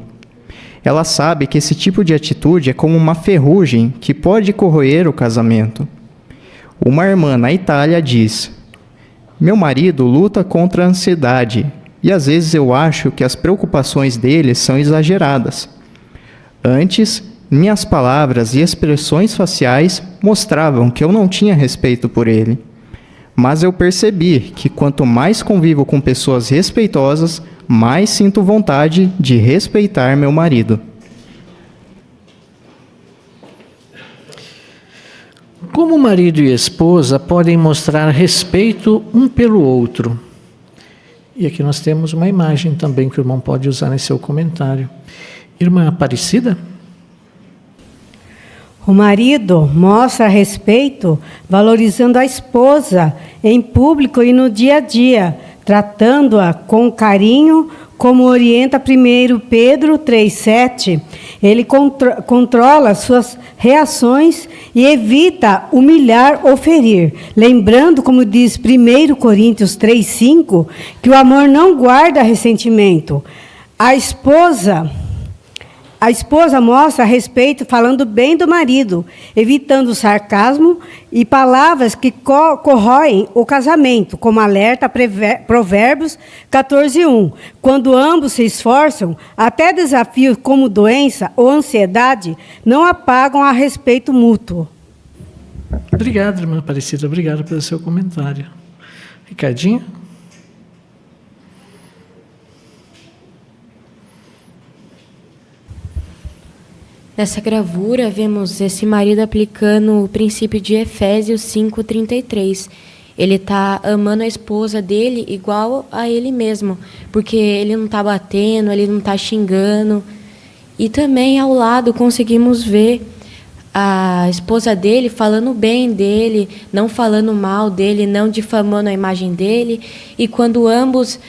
Ela sabe que esse tipo de atitude é como uma ferrugem que pode corroer o casamento. Uma irmã na Itália diz: meu marido luta contra a ansiedade e às vezes eu acho que as preocupações dele são exageradas. Antes, minhas palavras e expressões faciais mostravam que eu não tinha respeito por ele. Mas eu percebi que quanto mais convivo com pessoas respeitosas, mais sinto vontade de respeitar meu marido. Como marido e esposa podem mostrar respeito um pelo outro? E aqui nós temos uma imagem também que o irmão pode usar em seu comentário. Irmã Aparecida? O marido mostra respeito valorizando a esposa em público e no dia a dia, tratando-a com carinho, como orienta 1 Pedro 3,7. Ele controla suas reações e evita humilhar ou ferir. Lembrando, como diz 1 Coríntios 3,5, que o amor não guarda ressentimento. A esposa mostra respeito falando bem do marido, evitando o sarcasmo e palavras que corroem o casamento, como alerta Provérbios 14:1. Quando ambos se esforçam, até desafios como doença ou ansiedade não apagam a respeito mútuo. Obrigado, irmã Aparecida. Obrigado pelo seu comentário. Ricardinho? Nessa gravura, vemos esse marido aplicando o princípio de Efésios 5:33. Ele está amando a esposa dele igual a ele mesmo, porque ele não está batendo, ele não está xingando. E também, ao lado, conseguimos ver a esposa dele falando bem dele, não falando mal dele, não difamando a imagem dele. E quando ambos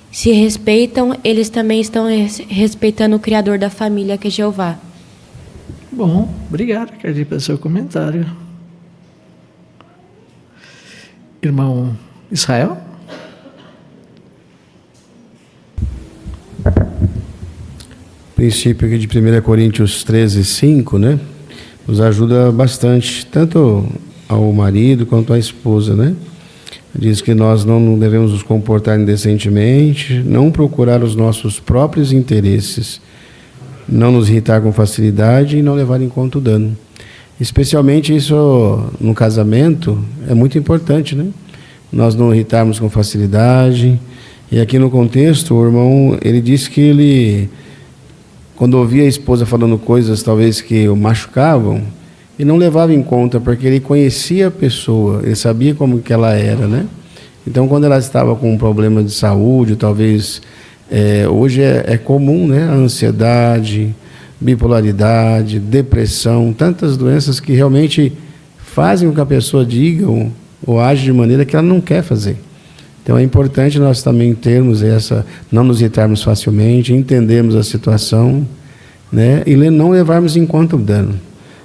se respeitam, eles também estão respeitando o Criador da família, que é Jeová. Bom, obrigado, Ricardinho, pelo seu comentário. Irmão Israel? O princípio aqui de 1 Coríntios 13:5, né? Nos ajuda bastante, tanto ao marido quanto à esposa, né? Diz que nós não devemos nos comportar indecentemente, não procurar os nossos próprios interesses, não nos irritar com facilidade e não levar em conta o dano. Especialmente isso no casamento é muito importante, né? Nós não irritarmos com facilidade. E aqui no contexto, o irmão, ele disse que ele, quando ouvia a esposa falando coisas talvez que o machucavam, ele não levava em conta, porque ele conhecia a pessoa, ele sabia como que ela era, né? Então, quando ela estava com um problema de saúde, talvez... hoje é comum, né? A ansiedade, bipolaridade, depressão, tantas doenças que realmente fazem com que a pessoa diga ou age de maneira que ela não quer fazer. Então é importante nós também termos não nos irritarmos facilmente, entendermos a situação, né? E não levarmos em conta o dano,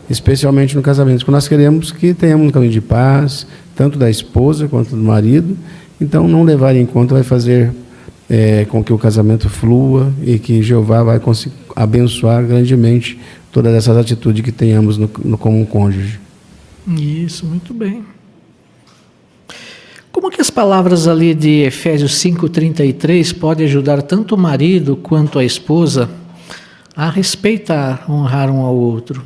especialmente no casamento, porque nós queremos que tenhamos um caminho de paz, tanto da esposa quanto do marido. Então não levar em conta vai fazer com que o casamento flua e que Jeová vai abençoar grandemente todas essas atitudes que tenhamos como cônjuge. Isso, muito bem. Como que as palavras ali de Efésios 5:33 podem ajudar tanto o marido quanto a esposa a respeitar, honrar um ao outro?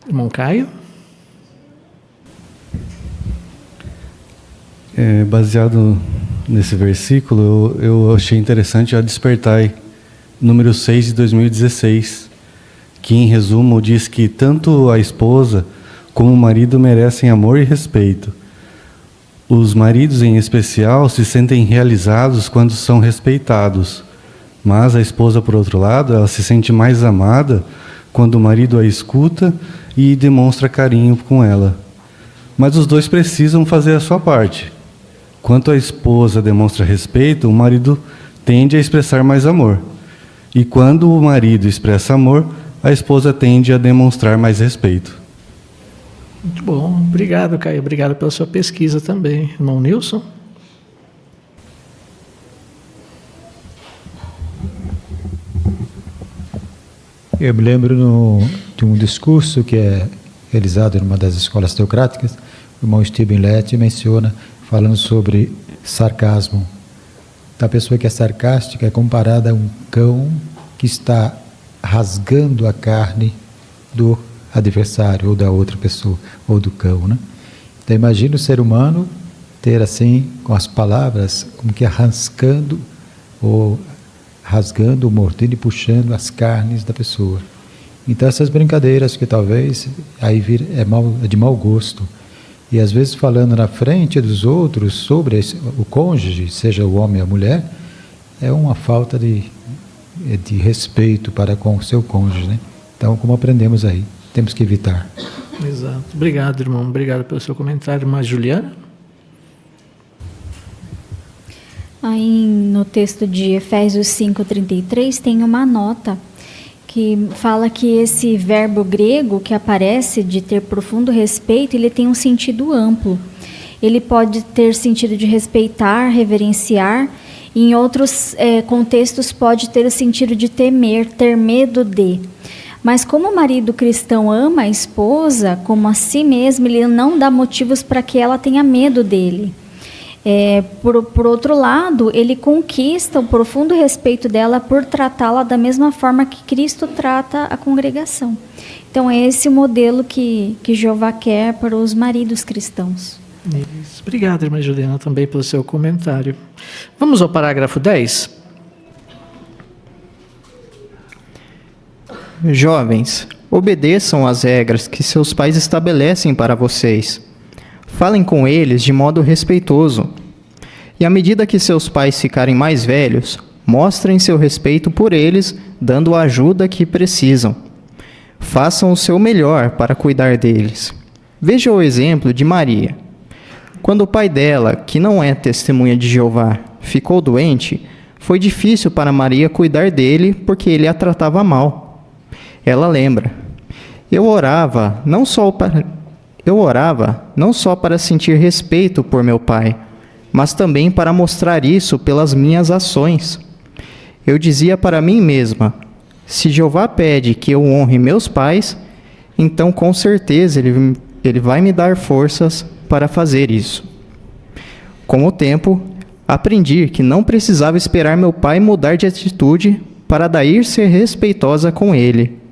Irmão Caio? Baseado nesse versículo, eu achei interessante a Despertai, número 6 de 2016, que em resumo diz que tanto a esposa como o marido merecem amor e respeito. Os maridos, em especial, se sentem realizados quando são respeitados. Mas a esposa, por outro lado, ela se sente mais amada quando o marido a escuta e demonstra carinho com ela. Mas os dois precisam fazer a sua parte. Quando a esposa demonstra respeito, o marido tende a expressar mais amor. E quando o marido expressa amor, a esposa tende a demonstrar mais respeito. Muito bom. Obrigado, Caio. Obrigado pela sua pesquisa também. Irmão Nilson? Eu me lembro de um discurso que é realizado em uma das escolas teocráticas, o irmão Stephen Lett menciona, falando sobre sarcasmo. A pessoa que é sarcástica é comparada a um cão que está rasgando a carne do adversário, ou da outra pessoa, ou do cão, né? Então imagina o ser humano ter assim, com as palavras, como que arrancando, ou rasgando, mordendo e puxando as carnes da pessoa. Então essas brincadeiras que talvez aí é de mau gosto, e às vezes falando na frente dos outros sobre o cônjuge, seja o homem ou a mulher, é uma falta de respeito para com o seu cônjuge, né? Então, como aprendemos aí, temos que evitar. Exato. Obrigado, irmão. Obrigado pelo seu comentário. Irmã Juliana? Aí no texto de Efésios 5:33 tem uma nota que fala que esse verbo grego que aparece de ter profundo respeito, ele tem um sentido amplo. Ele pode ter sentido de respeitar, reverenciar, e em outros contextos pode ter o sentido de temer, ter medo de. Mas como o marido cristão ama a esposa como a si mesmo, ele não dá motivos para que ela tenha medo dele. Por outro lado, ele conquista o profundo respeito dela por tratá-la da mesma forma que Cristo trata a congregação. Então, é esse o modelo que Jeová quer para os maridos cristãos. Isso. Obrigado, irmã Juliana, também pelo seu comentário. Vamos ao parágrafo 10. Jovens, obedeçam às regras que seus pais estabelecem para vocês. Falem com eles de modo respeitoso. E à medida que seus pais ficarem mais velhos, mostrem seu respeito por eles, dando a ajuda que precisam. Façam o seu melhor para cuidar deles. Veja o exemplo de Maria. Quando o pai dela, que não é testemunha de Jeová, ficou doente, foi difícil para Maria cuidar dele porque ele a tratava mal. Ela lembra: Eu orava não só para sentir respeito por meu pai, mas também para mostrar isso pelas minhas ações. Eu dizia para mim mesma: se Jeová pede que eu honre meus pais, então com certeza ele vai me dar forças para fazer isso. Com o tempo, aprendi que não precisava esperar meu pai mudar de atitude para daí ser respeitosa com ele.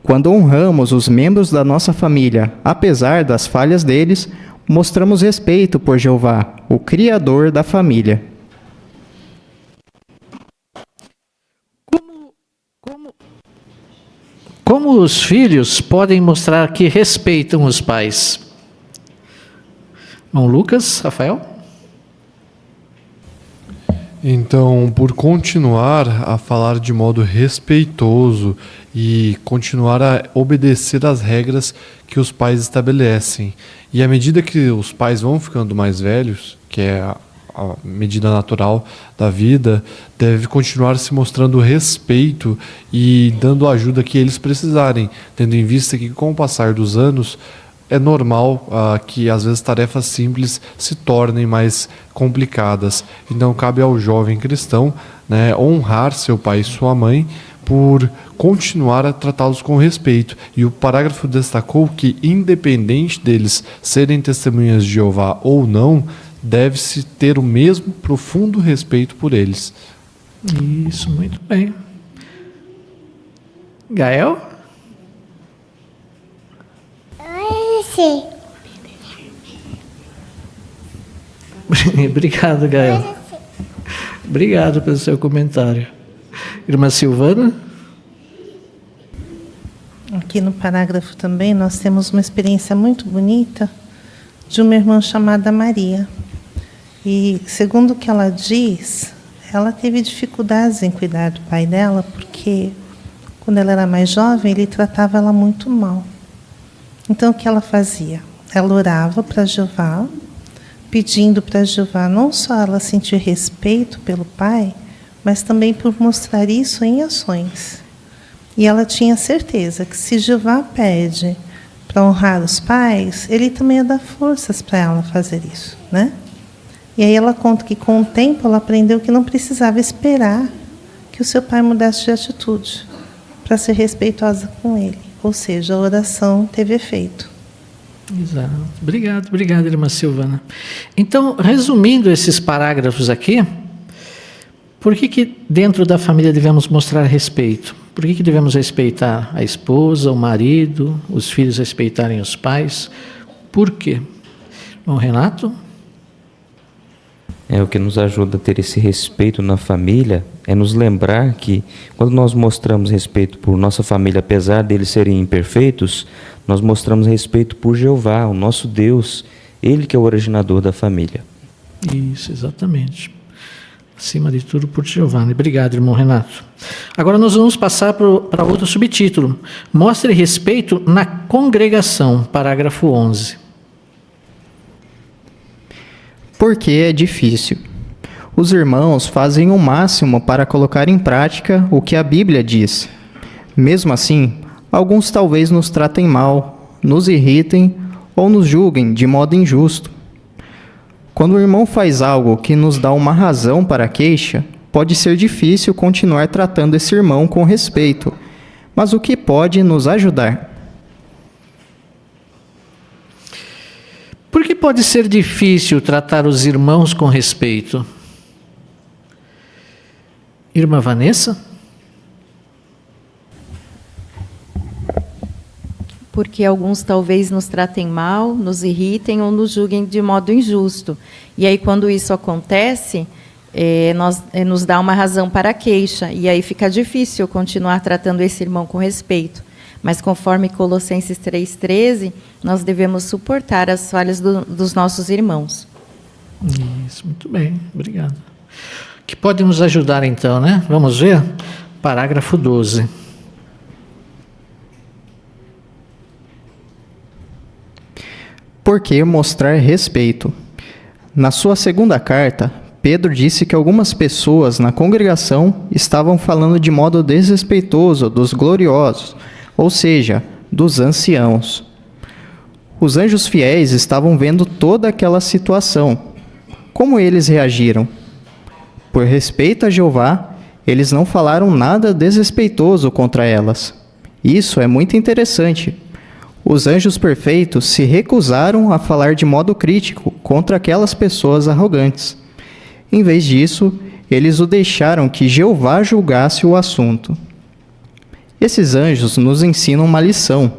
Quando honramos os membros da nossa família, apesar das falhas deles, mostramos respeito por Jeová, o Criador da família. Como os filhos podem mostrar que respeitam os pais? Irmão Lucas, Rafael? Então, por continuar a falar de modo respeitoso e continuar a obedecer às regras que os pais estabelecem. E à medida que os pais vão ficando mais velhos, que é a medida natural da vida, deve continuar se mostrando respeito e dando a ajuda que eles precisarem, tendo em vista que com o passar dos anos é normal que às vezes tarefas simples se tornem mais complicadas. Então cabe ao jovem cristão, né, honrar seu pai e sua mãe por continuar a tratá-los com respeito. E o parágrafo destacou que, independente deles serem testemunhas de Jeová ou não, deve-se ter o mesmo profundo respeito por eles. Isso, muito bem. Gael? Sim. Obrigado, Gael. Obrigado pelo seu comentário. Irmã Silvana? Aqui no parágrafo também nós temos uma experiência muito bonita de uma irmã chamada Maria. E, segundo o que ela diz, ela teve dificuldades em cuidar do pai dela, porque quando ela era mais jovem, ele tratava ela muito mal. Então, o que ela fazia? Ela orava para Jeová, pedindo para Jeová não só ela sentir respeito pelo pai, mas também por mostrar isso em ações. E ela tinha certeza que se Jeová pede para honrar os pais, ele também ia dar forças para ela fazer isso, né? E aí ela conta que com o tempo ela aprendeu que não precisava esperar que o seu pai mudasse de atitude para ser respeitosa com ele. Ou seja, a oração teve efeito. Exato. Obrigado, irmã Silvana. Então, resumindo esses parágrafos aqui, por que dentro da família devemos mostrar respeito? Por que devemos respeitar a esposa, o marido, os filhos respeitarem os pais? Por quê? Bom, Renato? O que nos ajuda a ter esse respeito na família é nos lembrar que, quando nós mostramos respeito por nossa família, apesar deles serem imperfeitos, nós mostramos respeito por Jeová, o nosso Deus, Ele que é o originador da família. Isso, exatamente. Acima de tudo, por Jeová. Obrigado, irmão Renato. Agora nós vamos passar para outro subtítulo. Mostre respeito na congregação, parágrafo 11. Porque é difícil. Os irmãos fazem o máximo para colocar em prática o que a Bíblia diz. Mesmo assim, alguns talvez nos tratem mal, nos irritem ou nos julguem de modo injusto. Quando o irmão faz algo que nos dá uma razão para a queixa, pode ser difícil continuar tratando esse irmão com respeito, mas o que pode nos ajudar? Por que pode ser difícil tratar os irmãos com respeito? Irmã Vanessa? Porque alguns talvez nos tratem mal, nos irritem ou nos julguem de modo injusto. E aí, quando isso acontece, nos dá uma razão para a queixa. E aí fica difícil continuar tratando esse irmão com respeito. Mas, conforme Colossenses 3,13, nós devemos suportar as falhas dos nossos irmãos. Isso, muito bem, obrigado. Que pode nos ajudar, então, né? Vamos ver? Parágrafo 12. Por que mostrar respeito? Na sua segunda carta, Pedro disse que algumas pessoas na congregação estavam falando de modo desrespeitoso dos gloriosos, ou seja, dos anciãos. Os anjos fiéis estavam vendo toda aquela situação. Como eles reagiram? Por respeito a Jeová, eles não falaram nada desrespeitoso contra elas. Isso é muito interessante. Os anjos perfeitos se recusaram a falar de modo crítico contra aquelas pessoas arrogantes. Em vez disso, eles o deixaram que Jeová julgasse o assunto. Esses anjos nos ensinam uma lição.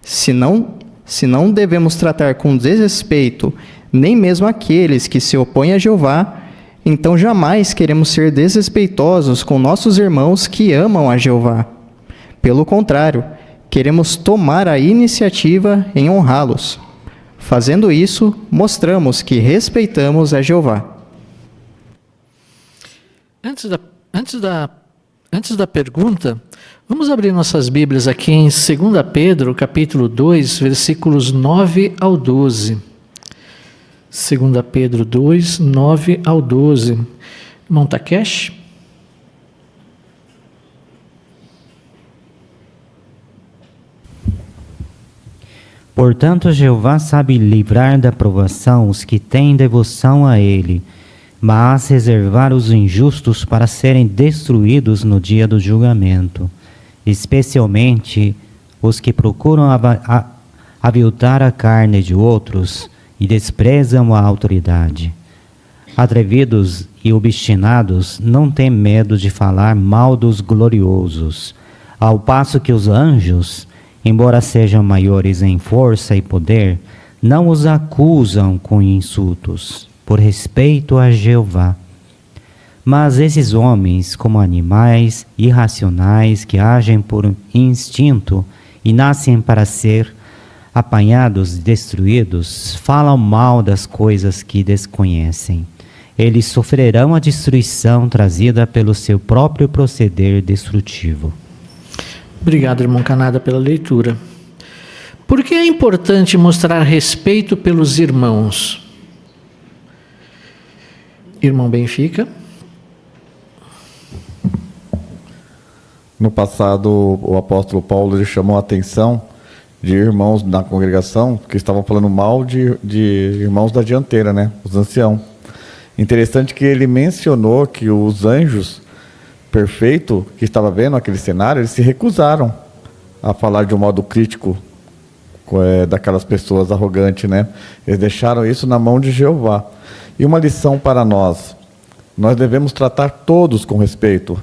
Se não devemos tratar com desrespeito nem mesmo aqueles que se opõem a Jeová, então jamais queremos ser desrespeitosos com nossos irmãos que amam a Jeová. Pelo contrário, queremos tomar a iniciativa em honrá-los. Fazendo isso, mostramos que respeitamos a Jeová. Antes da pergunta, vamos abrir nossas Bíblias aqui em 2 Pedro, capítulo 2, versículos 9 ao 12. 2 Pedro 2, 9 ao 12. Irmão Takeshi? Portanto, Jeová sabe livrar da provação os que têm devoção a Ele, mas reservar os injustos para serem destruídos no dia do julgamento, especialmente os que procuram aviltar a carne de outros e desprezam a autoridade. Atrevidos e obstinados não têm medo de falar mal dos gloriosos, ao passo que os anjos, embora sejam maiores em força e poder, não os acusam com insultos, por respeito a Jeová. Mas esses homens, como animais irracionais que agem por instinto e nascem para ser apanhados e destruídos, falam mal das coisas que desconhecem. Eles sofrerão a destruição trazida pelo seu próprio proceder destrutivo. Obrigado, irmão Canada, pela leitura. Por que é importante mostrar respeito pelos irmãos? Irmão Benfica. No passado, o apóstolo Paulo ele chamou a atenção de irmãos na congregação que estavam falando mal de irmãos da dianteira, né? Os anciãos. Interessante que ele mencionou que os anjos perfeitos que estavam vendo aquele cenário, eles se recusaram a falar de um modo crítico daquelas pessoas arrogantes, né? Eles deixaram isso na mão de Jeová. E uma lição para nós: nós devemos tratar todos com respeito,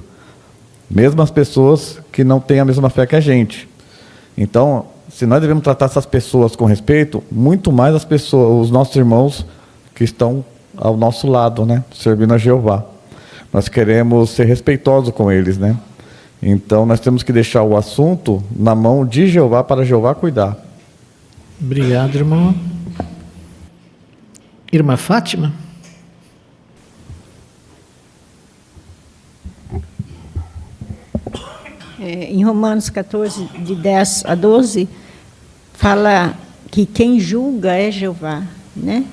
mesmo as pessoas que não têm a mesma fé que a gente. Então, se nós devemos tratar essas pessoas com respeito, muito mais as pessoas, os nossos irmãos que estão ao nosso lado, né, servindo a Jeová. Nós queremos ser respeitosos com eles, né? Então, nós temos que deixar o assunto na mão de Jeová para Jeová cuidar. Obrigado, irmão. Irmã Fátima. Em Romanos 14, de 10 a 12, fala que quem julga é Jeová, né?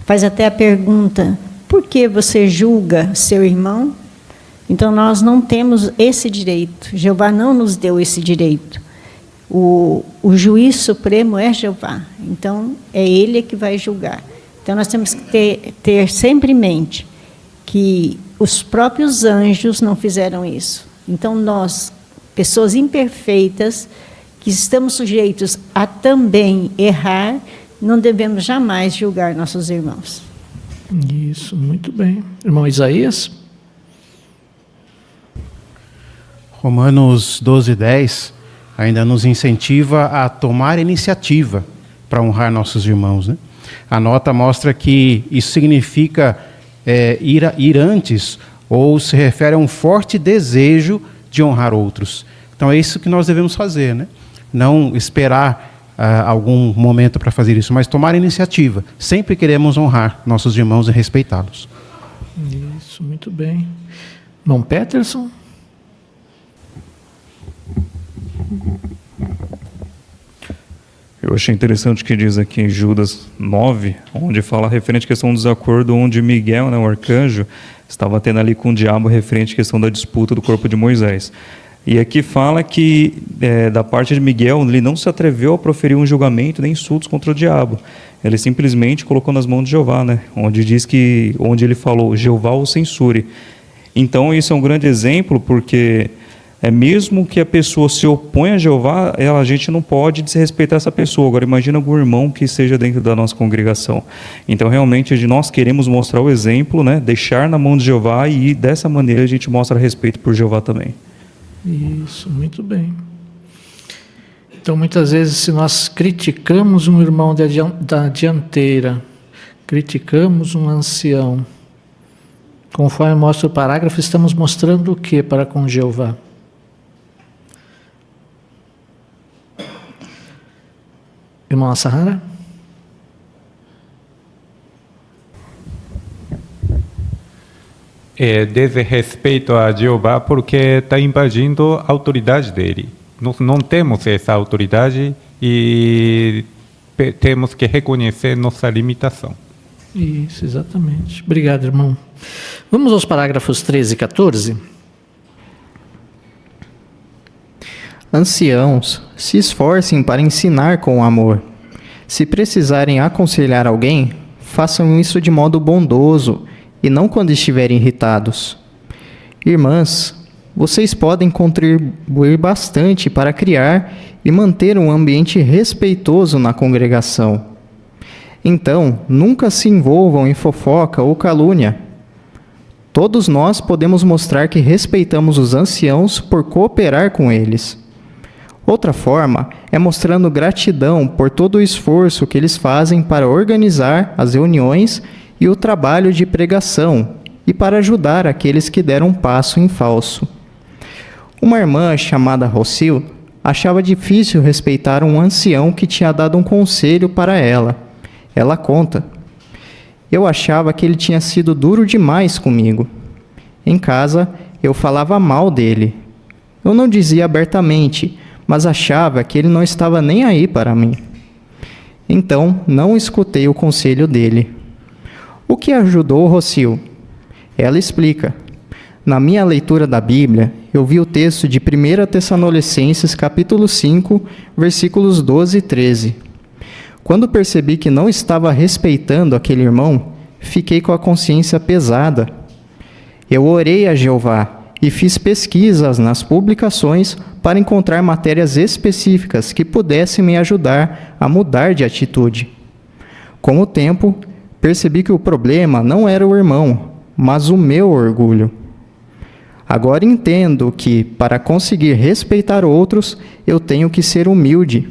Faz até a pergunta: por que você julga seu irmão? Então, nós não temos esse direito. Jeová não nos deu esse direito. O juiz supremo é Jeová. Então, é Ele que vai julgar. Então, nós temos que ter sempre em mente que os próprios anjos não fizeram isso. Então, nós, pessoas imperfeitas, que estamos sujeitos a também errar, não devemos jamais julgar nossos irmãos. Isso, muito bem. Irmão Isaías? Romanos 12:10 ainda nos incentiva a tomar iniciativa para honrar nossos irmãos, né? A nota mostra que isso significa ir antes, ou se refere a um forte desejo de honrar outros. Então é isso que nós devemos fazer, né? Não esperar algum momento para fazer isso, mas tomar iniciativa. Sempre queremos honrar nossos irmãos e respeitá-los. Isso, muito bem. Irmão Peterson? Eu achei interessante o que diz aqui em Judas 9, onde fala referente à questão do desacordo, onde Miguel, né, o arcanjo, estava tendo ali com o diabo referente à questão da disputa do corpo de Moisés. E aqui fala que, da parte de Miguel, ele não se atreveu a proferir um julgamento nem insultos contra o diabo. Ele simplesmente colocou nas mãos de Jeová, né? Onde ele falou, Jeová o censure. Então, isso é um grande exemplo, porque mesmo que a pessoa se oponha a Jeová, a gente não pode desrespeitar essa pessoa. Agora, imagina algum irmão que seja dentro da nossa congregação. Então, realmente, nós queremos mostrar o exemplo, né? Deixar na mão de Jeová, e dessa maneira a gente mostra respeito por Jeová também. Isso, muito bem. Então, muitas vezes, se nós criticamos um irmão da dianteira, criticamos um ancião, conforme mostra o parágrafo, estamos mostrando o que para com Jeová? Irmão Sahara? Desrespeito a Jeová porque está invadindo a autoridade dele. Nós não temos essa autoridade e temos que reconhecer nossa limitação. Isso, exatamente. Obrigado, irmão. Vamos aos parágrafos 13 e 14. Anciãos, se esforcem para ensinar com amor. Se precisarem aconselhar alguém, façam isso de modo bondoso e não quando estiverem irritados. Irmãs, vocês podem contribuir bastante para criar e manter um ambiente respeitoso na congregação. Então, nunca se envolvam em fofoca ou calúnia. Todos nós podemos mostrar que respeitamos os anciãos por cooperar com eles. Outra forma é mostrando gratidão por todo o esforço que eles fazem para organizar as reuniões e o trabalho de pregação e para ajudar aqueles que deram um passo em falso. Uma irmã chamada Rosil achava difícil respeitar um ancião que tinha dado um conselho para ela. Ela conta: eu achava que ele tinha sido duro demais comigo. Em casa, eu falava mal dele. Eu não dizia abertamente, mas achava que ele não estava nem aí para mim. Então, não escutei o conselho dele. O que ajudou Rocio? Ela explica: na minha leitura da Bíblia, eu vi o texto de 1 Tessalonicenses capítulo 5, versículos 12 e 13. Quando percebi que não estava respeitando aquele irmão, fiquei com a consciência pesada. Eu orei a Jeová e fiz pesquisas nas publicações para encontrar matérias específicas que pudessem me ajudar a mudar de atitude. Com o tempo, percebi que o problema não era o irmão, mas o meu orgulho. Agora entendo que, para conseguir respeitar outros, eu tenho que ser humilde.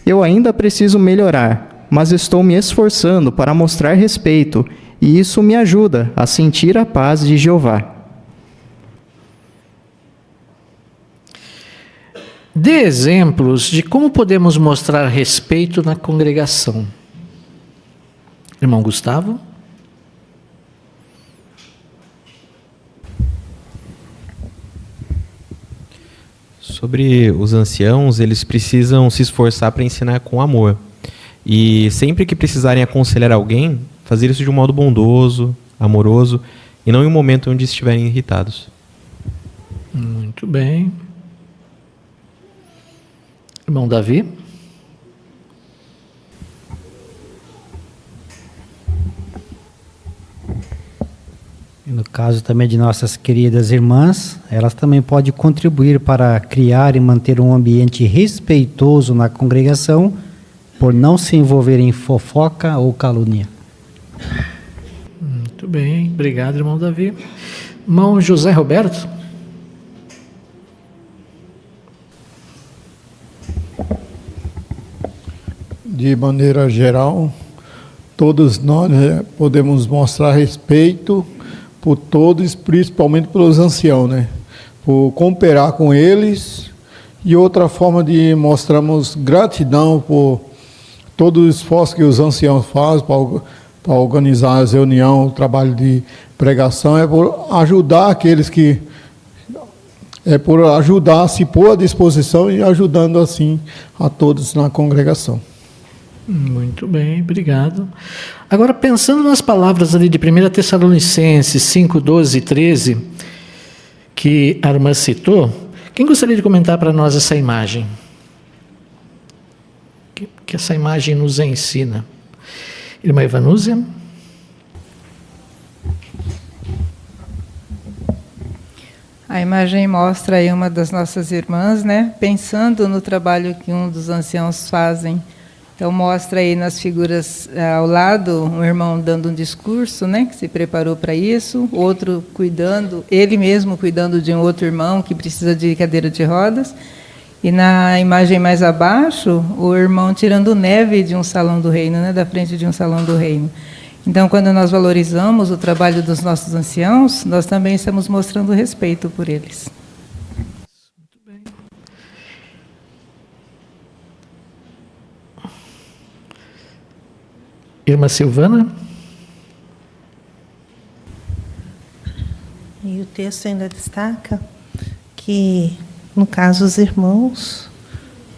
Eu ainda preciso melhorar, mas estou me esforçando para mostrar respeito, e isso me ajuda a sentir a paz de Jeová. Dê exemplos de como podemos mostrar respeito na congregação. Irmão Gustavo? Sobre os anciãos, eles precisam se esforçar para ensinar com amor. E sempre que precisarem aconselhar alguém, fazer isso de um modo bondoso, amoroso, e não em um momento onde estiverem irritados. Muito bem. Irmão Davi? E no caso também de nossas queridas irmãs, elas também podem contribuir para criar e manter um ambiente respeitoso na congregação, por não se envolver em fofoca ou calúnia. Muito bem, obrigado, irmão Davi. Irmão José Roberto? De maneira geral, todos nós podemos mostrar respeito por todos, principalmente pelos anciãos, né? Por cooperar com eles, e outra forma de mostrarmos gratidão por todo o esforço que os anciãos fazem para organizar as reuniões, o trabalho de pregação, é por ajudar aqueles que... É por ajudar, se pôr à disposição e ajudando assim a todos na congregação. Muito bem, obrigado. Agora, pensando nas palavras ali de 1 Tessalonicenses 5, 12 e 13, que a irmã citou, quem gostaria de comentar para nós essa imagem? Que essa imagem nos ensina? Irmã Evanúzia? A imagem mostra aí uma das nossas irmãs, né, pensando no trabalho que um dos anciãos fazem. Então, mostra aí nas figuras ao lado, um irmão dando um discurso, né, que se preparou para isso, outro cuidando, ele mesmo cuidando de um outro irmão que precisa de cadeira de rodas, e na imagem mais abaixo, o irmão tirando neve de um salão do reino, né, da frente de um salão do reino. Então, quando nós valorizamos o trabalho dos nossos anciãos, nós também estamos mostrando respeito por eles. Irmã Silvana? E o texto ainda destaca que, no caso, os irmãos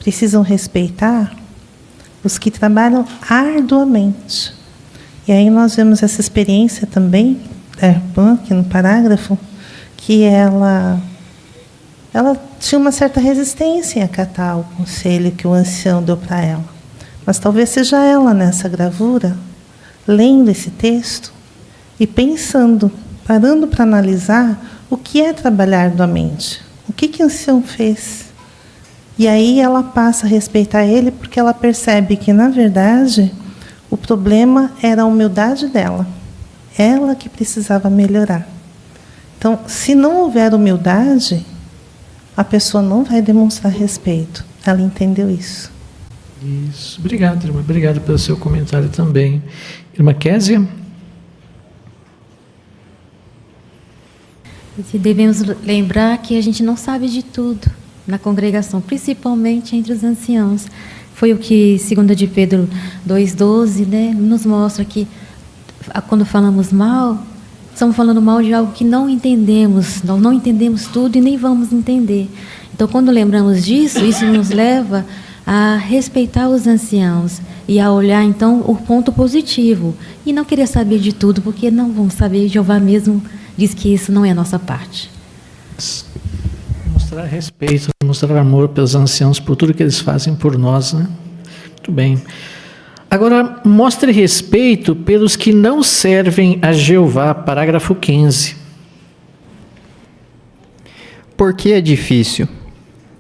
precisam respeitar os que trabalham arduamente. E aí nós vemos essa experiência também da irmã, aqui no parágrafo, que ela tinha uma certa resistência em acatar o conselho que o ancião deu para ela. Mas talvez seja ela, nessa gravura, lendo esse texto e pensando, parando para analisar o que é trabalhar arduamente. O que o ancião fez? E aí ela passa a respeitar ele, porque ela percebe que, na verdade, o problema era a humildade dela. Ela que precisava melhorar. Então, se não houver humildade, a pessoa não vai demonstrar respeito. Ela entendeu isso. Isso. Obrigado, irmã. Obrigado pelo seu comentário também. Irmã Késia? Devemos lembrar que a gente não sabe de tudo, na congregação, principalmente entre os anciãos. Foi o que 2 de Pedro 2,12, né, nos mostra que quando falamos mal, estamos falando mal de algo que não entendemos, nós não entendemos tudo e nem vamos entender. Então, quando lembramos disso, isso nos leva a respeitar os anciãos e a olhar, então, o ponto positivo e não querer saber de tudo, porque não vamos saber. Jeová mesmo diz que isso não é a nossa parte. Mostrar respeito, mostrar amor pelos anciãos, por tudo que eles fazem por nós, né? Muito bem. Agora, mostre respeito pelos que não servem a Jeová, parágrafo 15. Por que é difícil?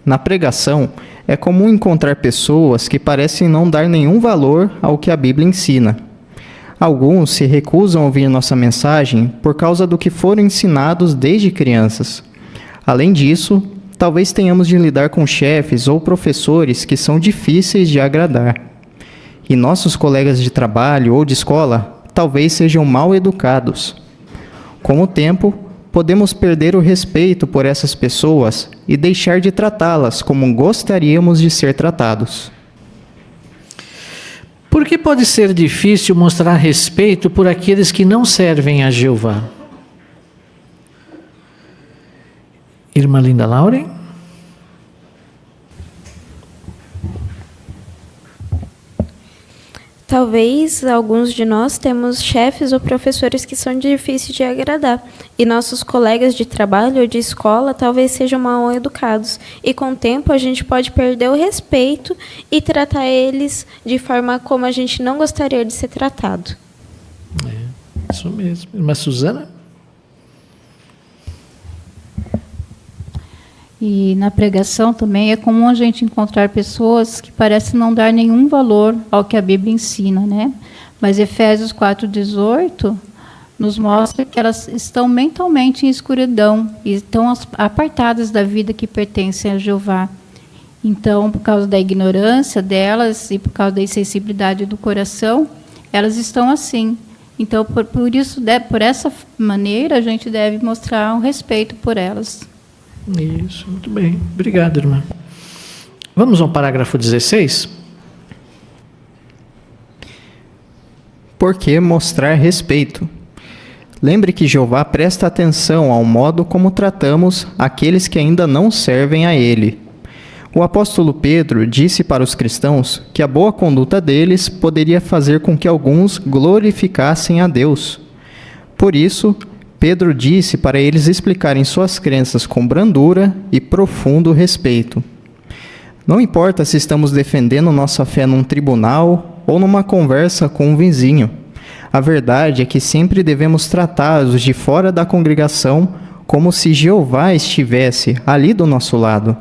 Na pregação, é comum encontrar pessoas que parecem não dar nenhum valor ao que a Bíblia ensina. Alguns se recusam a ouvir nossa mensagem por causa do que foram ensinados desde crianças. Além disso, talvez tenhamos de lidar com chefes ou professores que são difíceis de agradar. E nossos colegas de trabalho ou de escola talvez sejam mal educados. Com o tempo, podemos perder o respeito por essas pessoas e deixar de tratá-las como gostaríamos de ser tratados. Por que pode ser difícil mostrar respeito por aqueles que não servem a Jeová? Irmã Linda Lauren? Talvez alguns de nós temos chefes ou professores que são difíceis de agradar. E nossos colegas de trabalho ou de escola talvez sejam mal educados. E com o tempo a gente pode perder o respeito e tratar eles de forma como a gente não gostaria de ser tratado. É, isso mesmo. Irmã Suzana? E na pregação também é comum a gente encontrar pessoas que parecem não dar nenhum valor ao que a Bíblia ensina, né? Mas Efésios 4,18 nos mostra que elas estão mentalmente em escuridão e estão apartadas da vida que pertence a Jeová. Então, por causa da ignorância delas e por causa da insensibilidade do coração, elas estão assim. Então, por isso, por essa maneira, a gente deve mostrar um respeito por elas. Isso, muito bem. Obrigado, irmã. Vamos ao parágrafo 16. Por que mostrar respeito? Lembre que Jeová presta atenção ao modo como tratamos aqueles que ainda não servem a Ele. O apóstolo Pedro disse para os cristãos que a boa conduta deles poderia fazer com que alguns glorificassem a Deus. Por isso, Pedro disse para eles explicarem suas crenças com brandura e profundo respeito. Não importa se estamos defendendo nossa fé num tribunal ou numa conversa com um vizinho. A verdade é que sempre devemos tratar os de fora da congregação como se Jeová estivesse ali do nosso lado.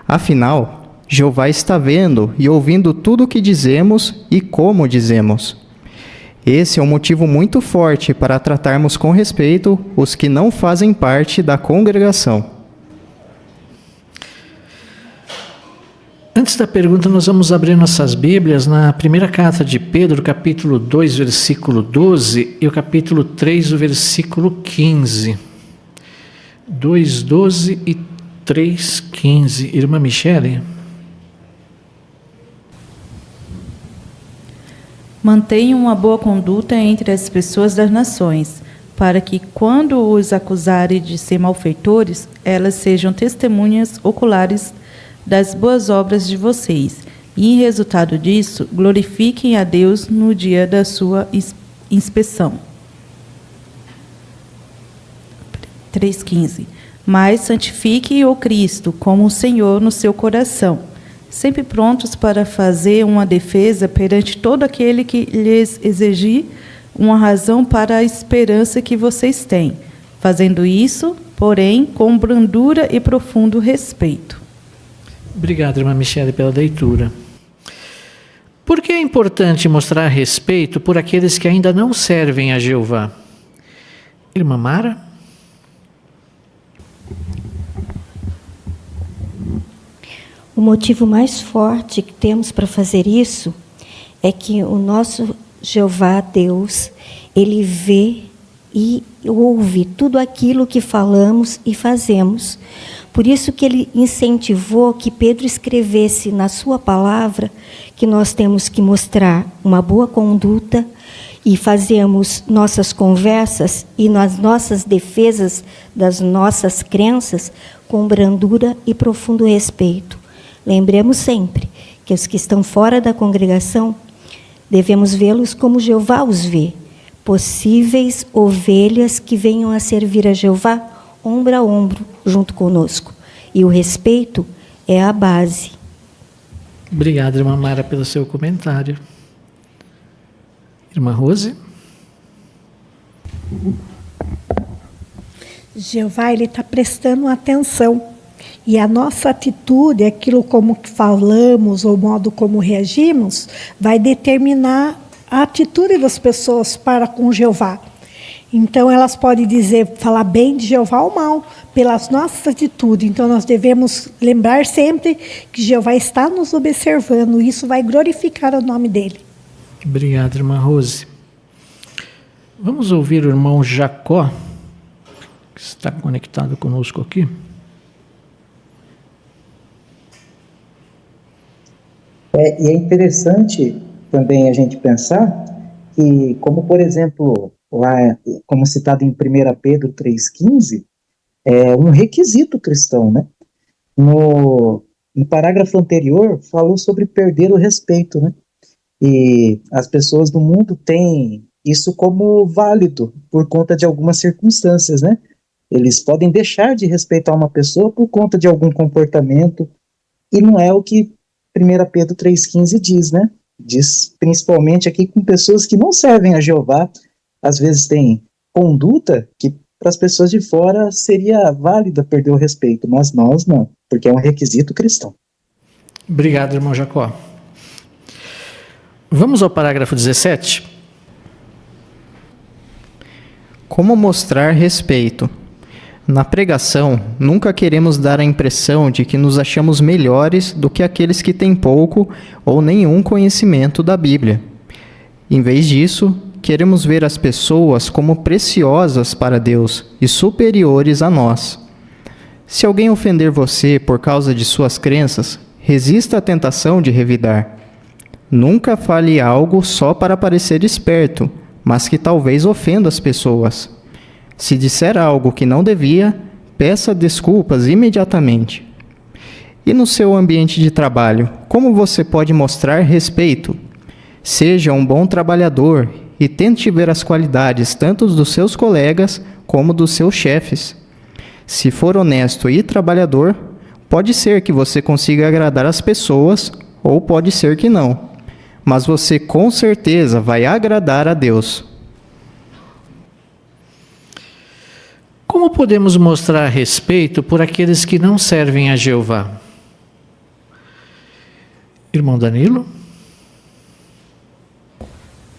Afinal, Jeová está vendo e ouvindo tudo o que dizemos e como dizemos. Esse é um motivo muito forte para tratarmos com respeito os que não fazem parte da congregação. Antes da pergunta, nós vamos abrir nossas Bíblias na primeira carta de Pedro, capítulo 2, versículo 12, e o capítulo 3, o versículo 15. 2, 12 e 3, 15. Irmã Michele? Mantenham uma boa conduta entre as pessoas das nações, para que, quando os acusarem de ser malfeitores, elas sejam testemunhas oculares das boas obras de vocês, e, em resultado disso, glorifiquem a Deus no dia da sua inspeção. 3,15. Mas santifiquem o Cristo como o Senhor no seu coração, sempre prontos para fazer uma defesa perante todo aquele que lhes exigir uma razão para a esperança que vocês têm, fazendo isso, porém, com brandura e profundo respeito. Obrigado, irmã Michele, pela leitura. Por que é importante mostrar respeito por aqueles que ainda não servem a Jeová? Irmã Mara? O motivo mais forte que temos para fazer isso é que o nosso Jeová, Deus, Ele vê e ouve tudo aquilo que falamos e fazemos. Por isso que ele incentivou que Pedro escrevesse na sua palavra que nós temos que mostrar uma boa conduta e fazemos nossas conversas e nas nossas defesas das nossas crenças com brandura e profundo respeito. Lembremos sempre que os que estão fora da congregação devemos vê-los como Jeová os vê, possíveis ovelhas que venham a servir a Jeová ombro a ombro junto conosco. E o respeito é a base. Obrigado, irmã Mara, pelo seu comentário. Irmã Rose? Jeová, ele está prestando atenção. E a nossa atitude, aquilo como falamos, ou o modo como reagimos, vai determinar a atitude das pessoas para com Jeová. Então, elas podem falar bem de Jeová ou mal, pelas nossas atitudes. Então, nós devemos lembrar sempre que Jeová está nos observando. E isso vai glorificar o nome dele. Obrigado, irmã Rose. Vamos ouvir o irmão Jacó, que está conectado conosco aqui. E é interessante também a gente pensar que, como por exemplo, lá, como citado em 1 Pedro 3,15, é um requisito cristão, né? No parágrafo anterior, falou sobre perder o respeito, né? E as pessoas do mundo têm isso como válido por conta de algumas circunstâncias, né? Eles podem deixar de respeitar uma pessoa por conta de algum comportamento, e não é o que 1 Pedro 3,15 diz, né? Diz principalmente aqui com pessoas que não servem a Jeová, às vezes têm conduta que para as pessoas de fora seria válida perder o respeito, mas nós não, porque é um requisito cristão. Obrigado, irmão Jacó. Vamos ao parágrafo 17. Como mostrar respeito? Na pregação, nunca queremos dar a impressão de que nos achamos melhores do que aqueles que têm pouco ou nenhum conhecimento da Bíblia. Em vez disso, queremos ver as pessoas como preciosas para Deus e superiores a nós. Se alguém ofender você por causa de suas crenças, resista à tentação de revidar. Nunca fale algo só para parecer esperto, mas que talvez ofenda as pessoas. Se disser algo que não devia, peça desculpas imediatamente. E no seu ambiente de trabalho, como você pode mostrar respeito? Seja um bom trabalhador e tente ver as qualidades tanto dos seus colegas como dos seus chefes. Se for honesto e trabalhador, pode ser que você consiga agradar as pessoas ou pode ser que não. Mas você com certeza vai agradar a Deus. Como podemos mostrar respeito por aqueles que não servem a Jeová? Irmão Danilo?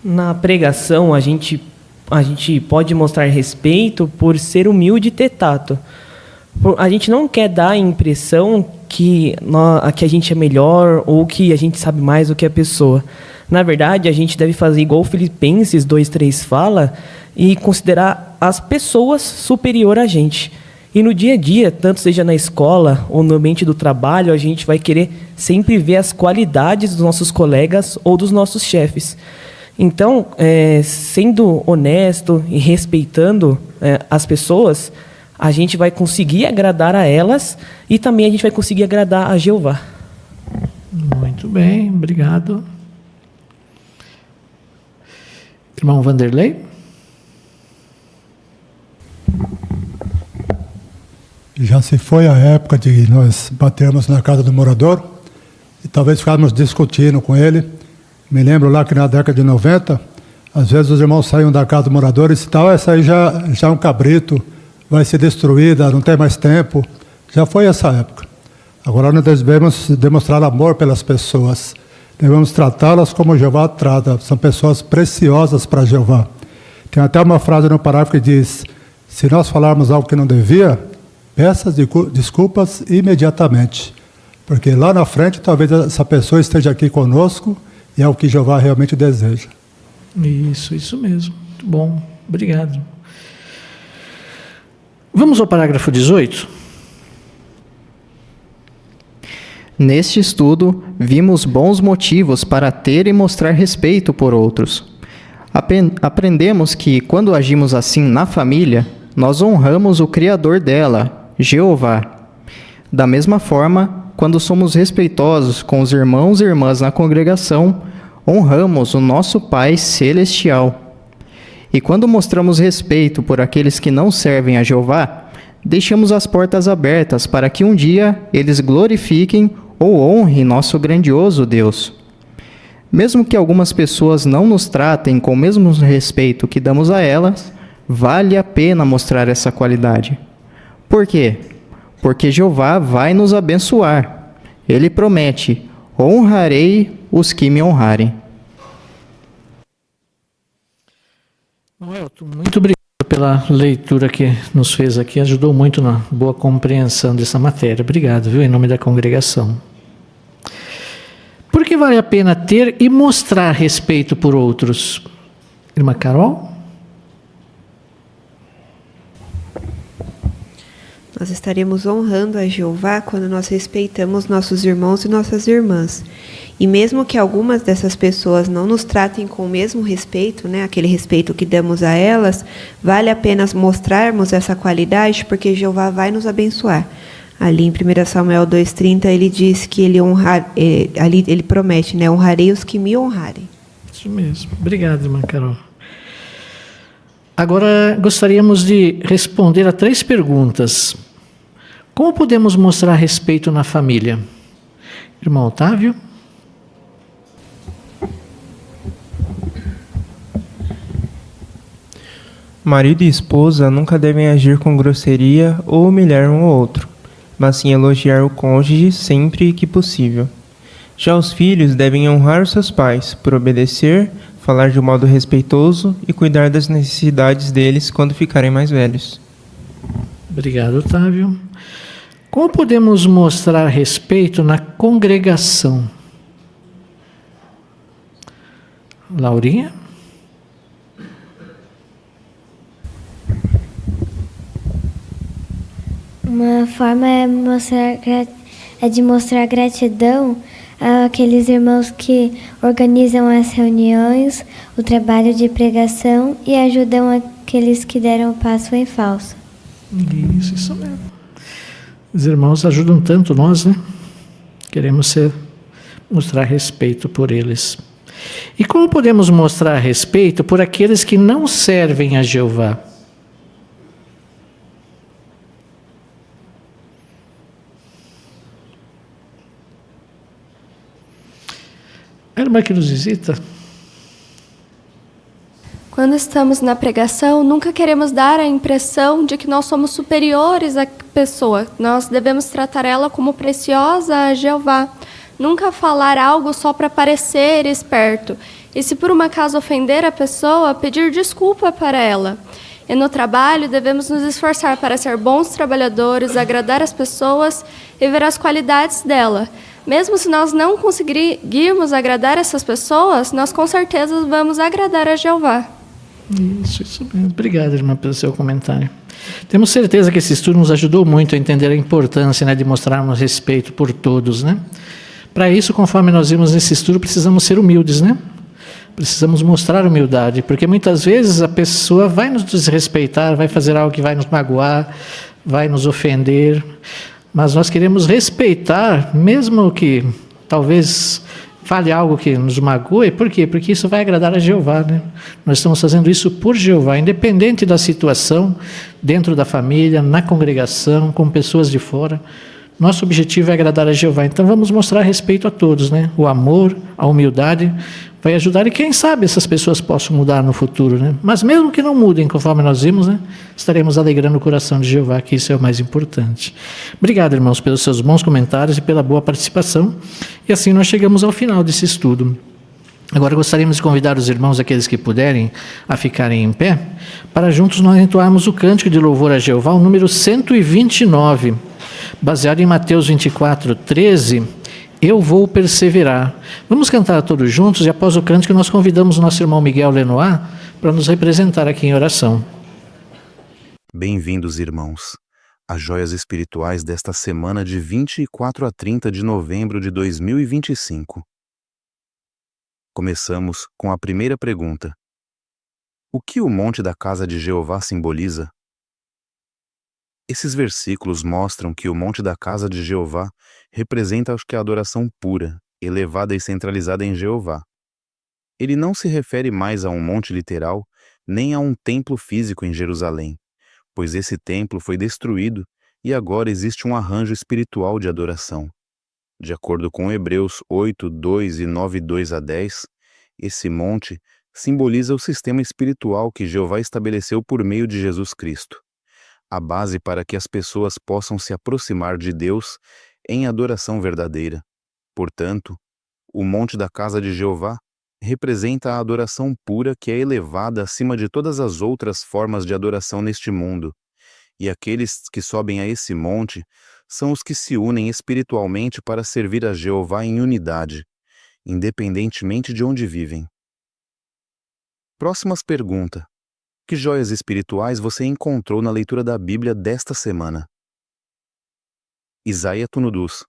Na pregação, a gente pode mostrar respeito por ser humilde e ter tato. A gente não quer dar a impressão que a gente é melhor ou que a gente sabe mais do que a pessoa. Na verdade, a gente deve fazer igual Filipenses 2:3 fala e considerar as pessoas superior a gente. E no dia a dia, tanto seja na escola ou no ambiente do trabalho, a gente vai querer sempre ver as qualidades dos nossos colegas ou dos nossos chefes. Então, sendo honesto e respeitando as pessoas, a gente vai conseguir agradar a elas e também a gente vai conseguir agradar a Jeová. Muito bem, obrigado. Irmão Vanderlei? Já se foi a época de nós batermos na casa do morador e talvez ficáramos discutindo com ele. Me lembro lá que na década de 90, às vezes os irmãos saíam da casa do morador e diziam, essa aí já é um cabrito, vai ser destruída, não tem mais tempo. Já foi essa época. Agora nós devemos demonstrar amor pelas pessoas. Devemos tratá-las como Jeová trata. São pessoas preciosas para Jeová. Tem até uma frase no parágrafo que diz, se nós falarmos algo que não devia, peça desculpas imediatamente. Porque lá na frente talvez essa pessoa esteja aqui conosco e é o que Jeová realmente deseja. Isso mesmo. Muito bom. Obrigado. Vamos ao parágrafo 18. Neste estudo, vimos bons motivos para ter e mostrar respeito por outros. Aprendemos que, quando agimos assim na família, nós honramos o Criador dela, Jeová. Da mesma forma, quando somos respeitosos com os irmãos e irmãs na congregação, honramos o nosso Pai Celestial. E quando mostramos respeito por aqueles que não servem a Jeová, deixamos as portas abertas para que um dia eles glorifiquem ou honrem nosso grandioso Deus. Mesmo que algumas pessoas não nos tratem com o mesmo respeito que damos a elas, vale a pena mostrar essa qualidade. Por quê? Porque Jeová vai nos abençoar. Ele promete: honrarei os que me honrarem. Elton, muito obrigado pela leitura que nos fez aqui, ajudou muito na boa compreensão dessa matéria. Obrigado, viu, em nome da congregação. Por que vale a pena ter e mostrar respeito por outros? Irmã Carol? Nós estaremos honrando a Jeová quando nós respeitamos nossos irmãos e nossas irmãs. E mesmo que algumas dessas pessoas não nos tratem com o mesmo respeito, né, aquele respeito que damos a elas, vale a pena mostrarmos essa qualidade, porque Jeová vai nos abençoar. Ali em 1 Samuel 2,30, ele diz que ali ele promete, né, honrarei os que me honrarem. Isso mesmo. Obrigado, irmã Carol. Agora gostaríamos de responder a 3 perguntas. Como podemos mostrar respeito na família? Irmão Otávio? Marido e esposa nunca devem agir com grosseria ou humilhar um ao outro, mas sim elogiar o cônjuge sempre que possível. Já os filhos devem honrar os seus pais, por obedecer, falar de um modo respeitoso e cuidar das necessidades deles quando ficarem mais velhos. Obrigado, Otávio. Como podemos mostrar respeito na congregação? Laurinha? Uma forma é de mostrar gratidão àqueles irmãos que organizam as reuniões, o trabalho de pregação e ajudam aqueles que deram o passo em falso. Isso mesmo. Os irmãos ajudam tanto nós, né? Queremos mostrar respeito por eles. E como podemos mostrar respeito por aqueles que não servem a Jeová? A irmã que nos visita. Quando estamos na pregação, nunca queremos dar a impressão de que nós somos superiores à pessoa. Nós devemos tratar ela como preciosa a Jeová. Nunca falar algo só para parecer esperto. E se por um acaso ofender a pessoa, pedir desculpa para ela. E no trabalho, devemos nos esforçar para ser bons trabalhadores, agradar as pessoas e ver as qualidades dela. Mesmo se nós não conseguirmos agradar essas pessoas, nós com certeza vamos agradar a Jeová. Isso mesmo. Obrigado, irmã, pelo seu comentário. Temos certeza que esse estudo nos ajudou muito a entender a importância, né, de mostrarmos respeito por todos, né? Para isso, conforme nós vimos nesse estudo, precisamos ser humildes, né? Precisamos mostrar humildade, porque muitas vezes a pessoa vai nos desrespeitar, vai fazer algo que vai nos magoar, vai nos ofender, mas nós queremos respeitar, mesmo que talvez fale algo que nos magoe. Por quê? Porque isso vai agradar a Jeová, né? Nós estamos fazendo isso por Jeová, independente da situação, dentro da família, na congregação, com pessoas de fora. Nosso objetivo é agradar a Jeová. Então vamos mostrar respeito a todos, né? O amor, a humildade vai ajudar, e quem sabe essas pessoas possam mudar no futuro, né? Mas mesmo que não mudem, conforme nós vimos, né, estaremos alegrando o coração de Jeová, que isso é o mais importante. Obrigado, irmãos, pelos seus bons comentários e pela boa participação. E assim nós chegamos ao final desse estudo. Agora gostaríamos de convidar os irmãos, aqueles que puderem, a ficarem em pé, para juntos nós entoarmos o cântico de louvor a Jeová, o número 129, baseado em Mateus 24, 13, Eu vou perseverar. Vamos cantar todos juntos, e após o cântico nós convidamos o nosso irmão Miguel Lenoir para nos representar aqui em oração. Bem-vindos, irmãos, às joias espirituais desta semana de 24 a 30 de novembro de 2025. Começamos com a primeira pergunta. O que o monte da casa de Jeová simboliza? Esses versículos mostram que o monte da casa de Jeová representa a adoração pura, elevada e centralizada em Jeová. Ele não se refere mais a um monte literal, nem a um templo físico em Jerusalém, pois esse templo foi destruído e agora existe um arranjo espiritual de adoração. De acordo com Hebreus 8, 2 e 9, 2 a 10, esse monte simboliza o sistema espiritual que Jeová estabeleceu por meio de Jesus Cristo, a base para que as pessoas possam se aproximar de Deus em adoração verdadeira. Portanto, o monte da casa de Jeová representa a adoração pura que é elevada acima de todas as outras formas de adoração neste mundo, e aqueles que sobem a esse monte são os que se unem espiritualmente para servir a Jeová em unidade, independentemente de onde vivem. Próximas pergunta. Que joias espirituais você encontrou na leitura da Bíblia desta semana? Isaías Tunudus.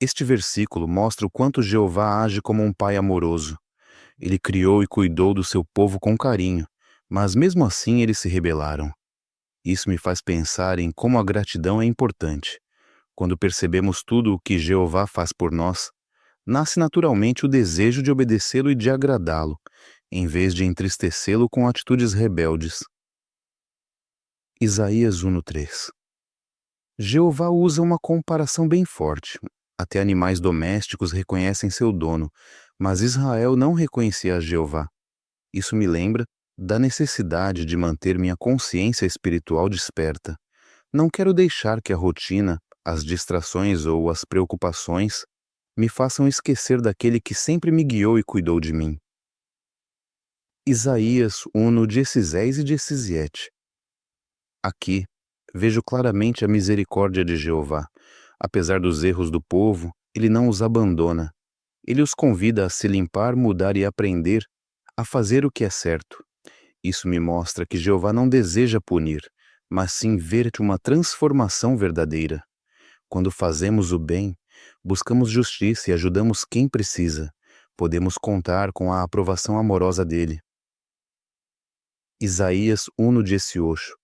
Este versículo mostra o quanto Jeová age como um pai amoroso. Ele criou e cuidou do seu povo com carinho, mas mesmo assim eles se rebelaram. Isso me faz pensar em como a gratidão é importante. Quando percebemos tudo o que Jeová faz por nós, nasce naturalmente o desejo de obedecê-lo e de agradá-lo, em vez de entristecê-lo com atitudes rebeldes. Isaías 1:3. Jeová usa uma comparação bem forte. Até animais domésticos reconhecem seu dono, mas Israel não reconhecia a Jeová. Isso me lembra da necessidade de manter minha consciência espiritual desperta. Não quero deixar que a rotina, as distrações ou as preocupações me façam esquecer daquele que sempre me guiou e cuidou de mim. Isaías 1:16 e 17. Aqui, vejo claramente a misericórdia de Jeová. Apesar dos erros do povo, ele não os abandona. Ele os convida a se limpar, mudar e aprender a fazer o que é certo. Isso me mostra que Jeová não deseja punir, mas sim ver uma transformação verdadeira. Quando fazemos o bem, buscamos justiça e ajudamos quem precisa, podemos contar com a aprovação amorosa dele. Isaías 1:18.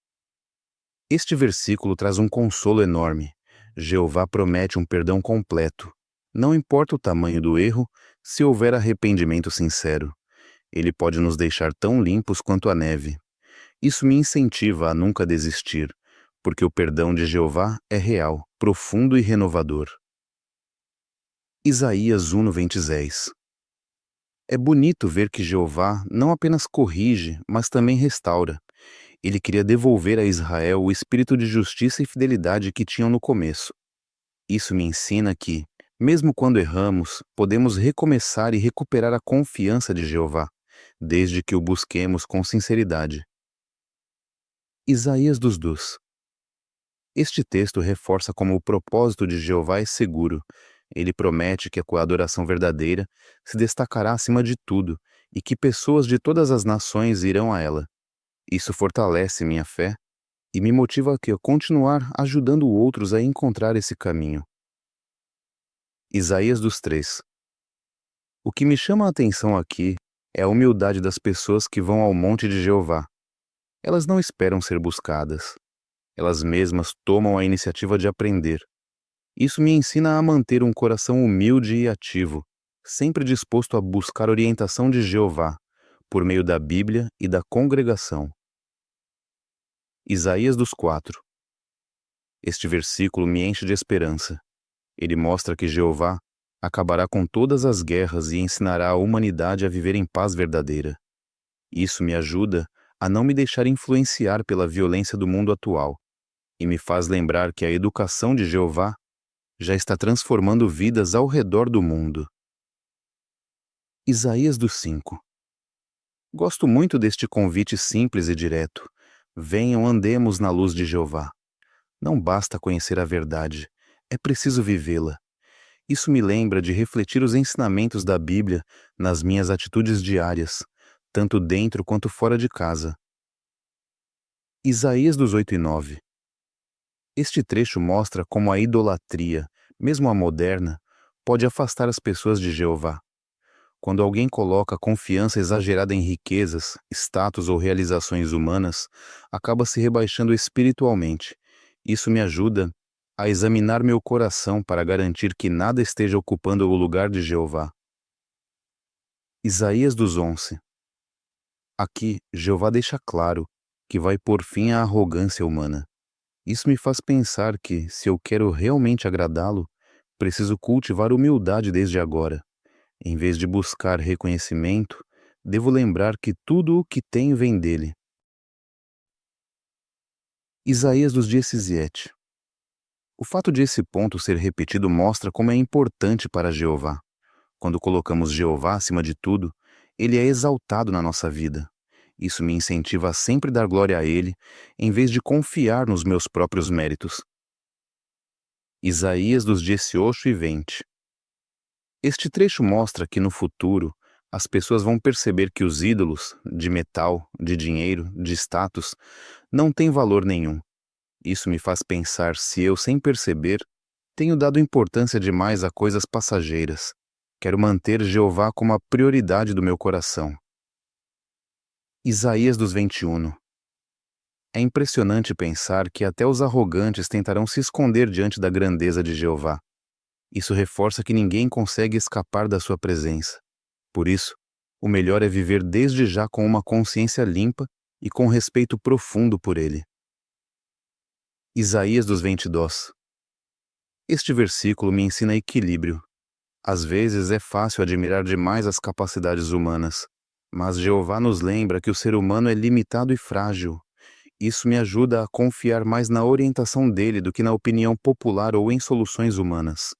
Este versículo traz um consolo enorme. Jeová promete um perdão completo. Não importa o tamanho do erro, se houver arrependimento sincero. Ele pode nos deixar tão limpos quanto a neve. Isso me incentiva a nunca desistir, porque o perdão de Jeová é real, profundo e renovador. Isaías 1:26. É bonito ver que Jeová não apenas corrige, mas também restaura. Ele queria devolver a Israel o espírito de justiça e fidelidade que tinham no começo. Isso me ensina que, mesmo quando erramos, podemos recomeçar e recuperar a confiança de Jeová, desde que o busquemos com sinceridade. Isaías dos Dus. Este texto reforça como o propósito de Jeová é seguro. Ele promete que a adoração verdadeira se destacará acima de tudo e que pessoas de todas as nações irão a ela. Isso fortalece minha fé e me motiva a continuar ajudando outros a encontrar esse caminho. Isaías dos 3. O que me chama a atenção aqui é a humildade das pessoas que vão ao monte de Jeová. Elas não esperam ser buscadas. Elas mesmas tomam a iniciativa de aprender. Isso me ensina a manter um coração humilde e ativo, sempre disposto a buscar orientação de Jeová, por meio da Bíblia e da congregação. Isaías dos 4. Este versículo me enche de esperança. Ele mostra que Jeová acabará com todas as guerras e ensinará a humanidade a viver em paz verdadeira. Isso me ajuda a não me deixar influenciar pela violência do mundo atual e me faz lembrar que a educação de Jeová já está transformando vidas ao redor do mundo. Isaías dos 5. Gosto muito deste convite simples e direto. Venham, andemos na luz de Jeová. Não basta conhecer a verdade, é preciso vivê-la. Isso me lembra de refletir os ensinamentos da Bíblia nas minhas atitudes diárias, tanto dentro quanto fora de casa. Isaías dos 8 e 9. Este trecho mostra como a idolatria, mesmo a moderna, pode afastar as pessoas de Jeová. Quando alguém coloca confiança exagerada em riquezas, status ou realizações humanas, acaba se rebaixando espiritualmente. Isso me ajuda a examinar meu coração para garantir que nada esteja ocupando o lugar de Jeová. Isaías dos 11. Aqui, Jeová deixa claro que vai pôr fim à arrogância humana. Isso me faz pensar que, se eu quero realmente agradá-lo, preciso cultivar humildade desde agora. Em vez de buscar reconhecimento, devo lembrar que tudo o que tenho vem dele. Isaías dos 17. O fato de esse ponto ser repetido mostra como é importante para Jeová. Quando colocamos Jeová acima de tudo, ele é exaltado na nossa vida. Isso me incentiva a sempre dar glória a ele, em vez de confiar nos meus próprios méritos. Isaías dos 18 e 20. Este trecho mostra que no futuro, as pessoas vão perceber que os ídolos, de metal, de dinheiro, de status, não têm valor nenhum. Isso me faz pensar se eu, sem perceber, tenho dado importância demais a coisas passageiras. Quero manter Jeová como a prioridade do meu coração. Isaías dos 21. É impressionante pensar que até os arrogantes tentarão se esconder diante da grandeza de Jeová. Isso reforça que ninguém consegue escapar da sua presença. Por isso, o melhor é viver desde já com uma consciência limpa e com respeito profundo por ele. Isaías dos 22. Este versículo me ensina equilíbrio. Às vezes é fácil admirar demais as capacidades humanas, mas Jeová nos lembra que o ser humano é limitado e frágil. Isso me ajuda a confiar mais na orientação dele do que na opinião popular ou em soluções humanas.